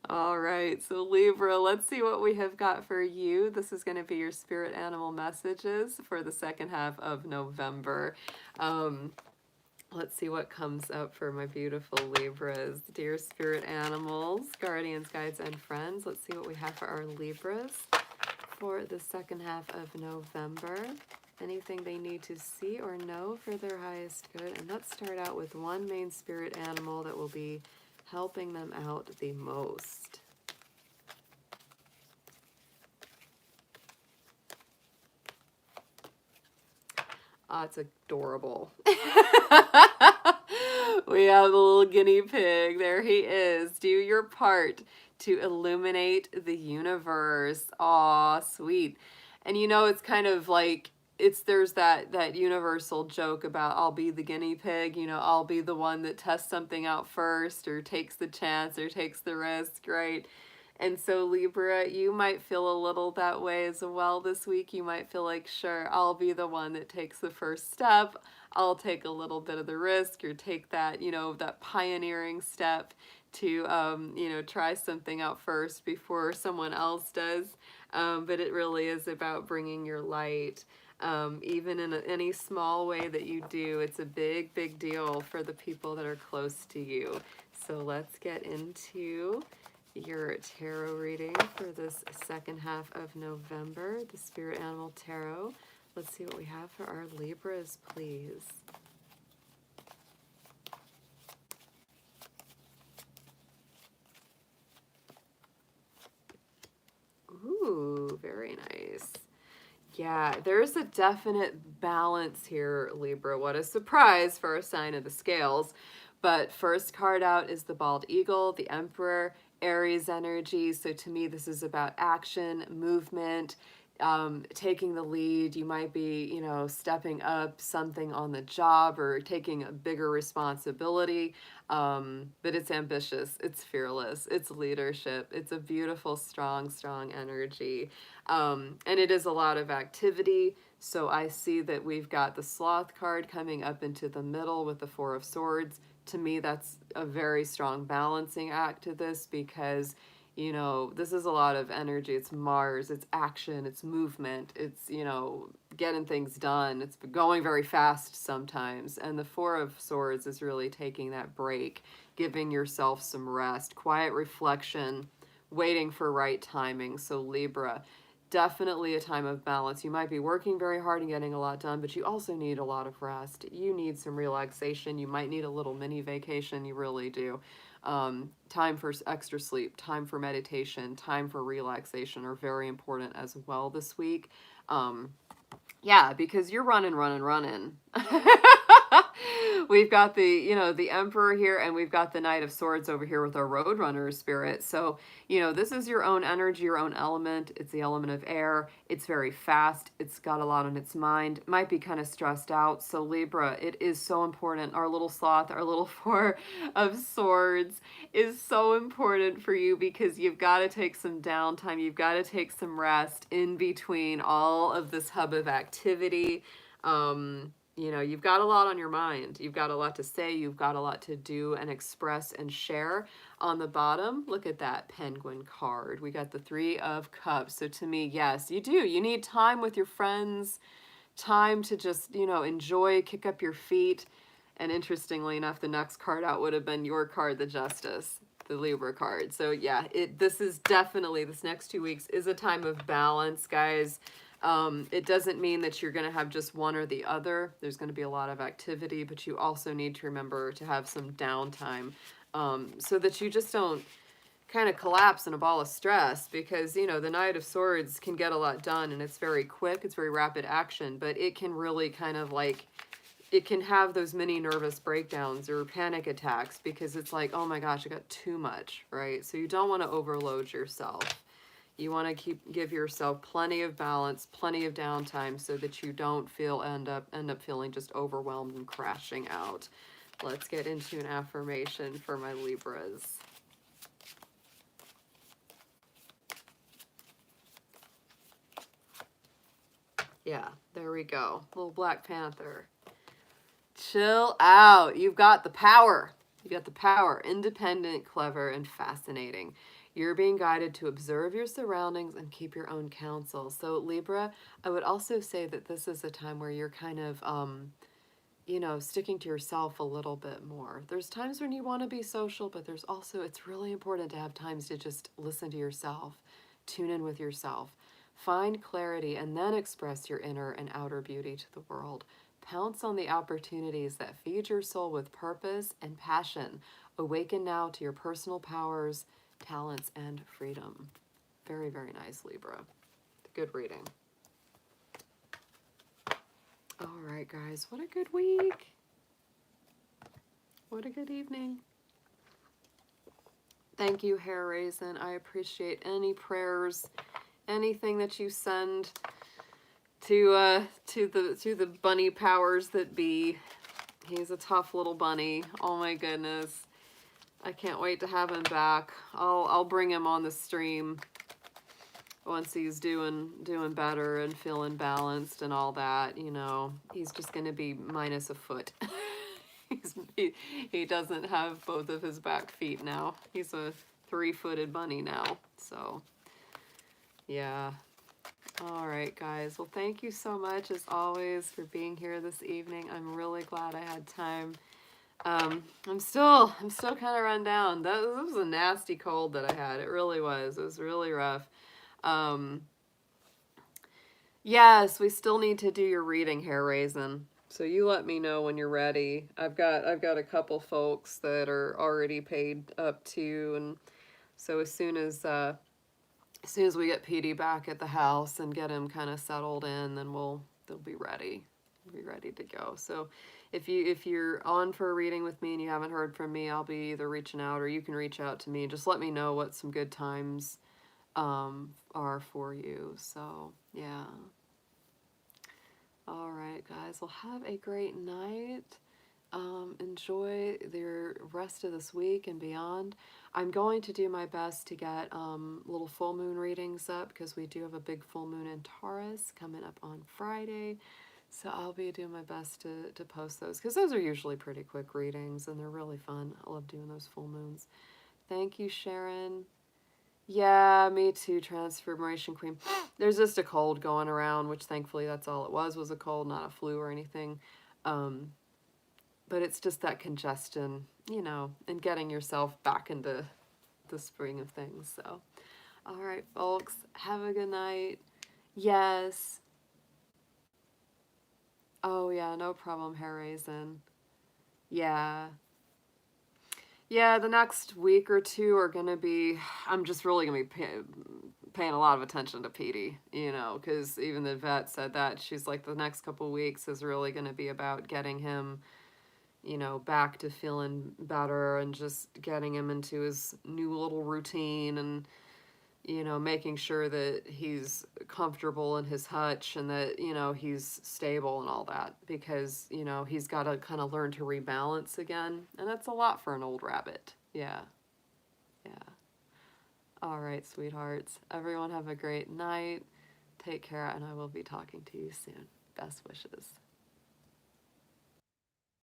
All right, so Libra, let's see what we have got for you. This is going to be your spirit animal messages for the second half of November. Let's see what comes up for my beautiful Libras. Dear spirit animals, guardians, guides, and friends, let's see what we have for our Libras for the second half of November. Anything they need to see or know for their highest good. And let's start out with one main spirit animal that will be helping them out the most. Oh, it's adorable. We have the little guinea pig. There he is. Do your part to illuminate the universe. Aw, sweet. And you know, it's kind of like, there's that universal joke about I'll be the guinea pig, you know, I'll be the one that tests something out first or takes the chance or takes the risk, right? And so Libra, you might feel a little that way as well this week. You might feel like, sure, I'll be the one that takes the first step. I'll take a little bit of the risk or take that, you know, that pioneering step to, you know, try something out first before someone else does. But it really is about bringing your light. Even in any small way that you do, it's a big, big deal for the people that are close to you. So let's get into your tarot reading for this second half of November, the Spirit Animal Tarot. Let's see what we have for our Libras, please. Ooh, very nice. Yeah, there's a definite balance here, Libra. What a surprise for a sign of the scales. But first card out is the bald eagle, the Emperor, Aries energy. So to me, this is about action, movement, taking the lead. You might be, you know, stepping up something on the job or taking a bigger responsibility. But it's ambitious, it's fearless, it's leadership. It's a beautiful, strong, strong energy. And it is a lot of activity. So I see that we've got the Sloth card coming up into the middle with the Four of Swords. To me, that's a very strong balancing act to this because, you know, this is a lot of energy. It's Mars, it's action, it's movement, it's, you know, getting things done. It's going very fast sometimes. And the Four of Swords is really taking that break, giving yourself some rest, quiet reflection, waiting for right timing. So Libra, definitely a time of balance. You might be working very hard and getting a lot done, but you also need a lot of rest. You need some relaxation. You might need a little mini vacation. You really do. Time for extra sleep, time for meditation, time for relaxation are very important as well this week. Yeah, because you're running. We've got the, you know, the Emperor here, and we've got the Knight of Swords over here with our Roadrunner spirit. So, you know, this is your own energy, your own element. It's the element of air. It's very fast. It's got a lot on its mind. Might be kind of stressed out. So Libra, it is so important. Our little sloth, our little Four of Swords is so important for you because you've got to take some downtime. You've got to take some rest in between all of this hub of activity. You know, you've got a lot on your mind. You've got a lot to say. You've got a lot to do and express and share. On the bottom, look at that penguin card. We got the Three of Cups. So to me, yes, you do. You need time with your friends, time to just, you know, enjoy, kick up your feet. And interestingly enough, the next card out would have been your card, the Justice, the Libra card. So yeah, this is definitely, this next 2 weeks is a time of balance, guys. It doesn't mean that you're going to have just one or the other. There's going to be a lot of activity, but you also need to remember to have some downtime so that you just don't kind of collapse in a ball of stress because, you know, the Knight of Swords can get a lot done and it's very quick, it's very rapid action, but it can really kind of like, it can have those mini nervous breakdowns or panic attacks because it's like, oh my gosh, I got too much, right? So you don't want to overload yourself. You want to give yourself plenty of balance, plenty of downtime so that you don't end up feeling just overwhelmed and crashing out. Let's get into an affirmation for my Libras. Yeah, there we go. Little Black Panther. Chill out. You've got the power. You got the power. Independent, clever, and fascinating. You're being guided to observe your surroundings and keep your own counsel. So Libra, I would also say that this is a time where you're kind of, you know, sticking to yourself a little bit more. There's times when you want to be social, but there's also, it's really important to have times to just listen to yourself, tune in with yourself, find clarity, and then express your inner and outer beauty to the world. Pounce on the opportunities that feed your soul with purpose and passion. Awaken now to your personal powers, talents, and freedom. Very, very nice, Libra. Good reading. All right, guys, what a good week. What a good evening. Thank you, Hair Raisin. I appreciate any prayers, anything that you send to the bunny powers that be. He's a tough little bunny. Oh my goodness. I can't wait to have him back. I'll bring him on the stream once he's doing better and feeling balanced and all that. You know, he's just going to be minus a foot. He doesn't have both of his back feet now. He's a 3-footed bunny now. So, yeah. All right, guys. Well, thank you so much, as always, for being here this evening. I'm really glad I had time. I'm still kind of run down. That was a nasty cold that I had. It really was. It was really rough. Yes, we still need to do your reading, Hair Raisin. So you let me know when you're ready. I've got a couple folks that are already paid up to, and so as soon as we get PD back at the house and get him kind of settled in, then they'll be ready. We'll be ready to go. So if you're on for a reading with me and you haven't heard from me, I'll be either reaching out or you can reach out to me. Just let me know what some good times are for you. So yeah. All right, guys. Well, have a great night. Enjoy the rest of this week and beyond. I'm going to do my best to get little full moon readings up because we do have a big full moon in Taurus coming up on Friday. So I'll be doing my best to post those because those are usually pretty quick readings and they're really fun. I love doing those full moons. Thank you, Sharon. Yeah, me too, Transformation Queen. There's just a cold going around, which thankfully that's all it was a cold, not a flu or anything. But it's just that congestion, you know, and getting yourself back into the spring of things. So, all right, folks, have a good night. Yes. Oh, yeah, no problem, Hair Raisin. Yeah. Yeah, the next week or two are going to be, I'm just really going to be paying a lot of attention to Petey, you know, because even the vet said that. She's like, the next couple weeks is really going to be about getting him, you know, back to feeling better and just getting him into his new little routine and, you know, making sure that he's comfortable in his hutch and that, you know, he's stable and all that because, you know, he's got to kind of learn to rebalance again. And that's a lot for an old rabbit. Yeah. Yeah. All right, sweethearts. Everyone have a great night. Take care, and I will be talking to you soon. Best wishes.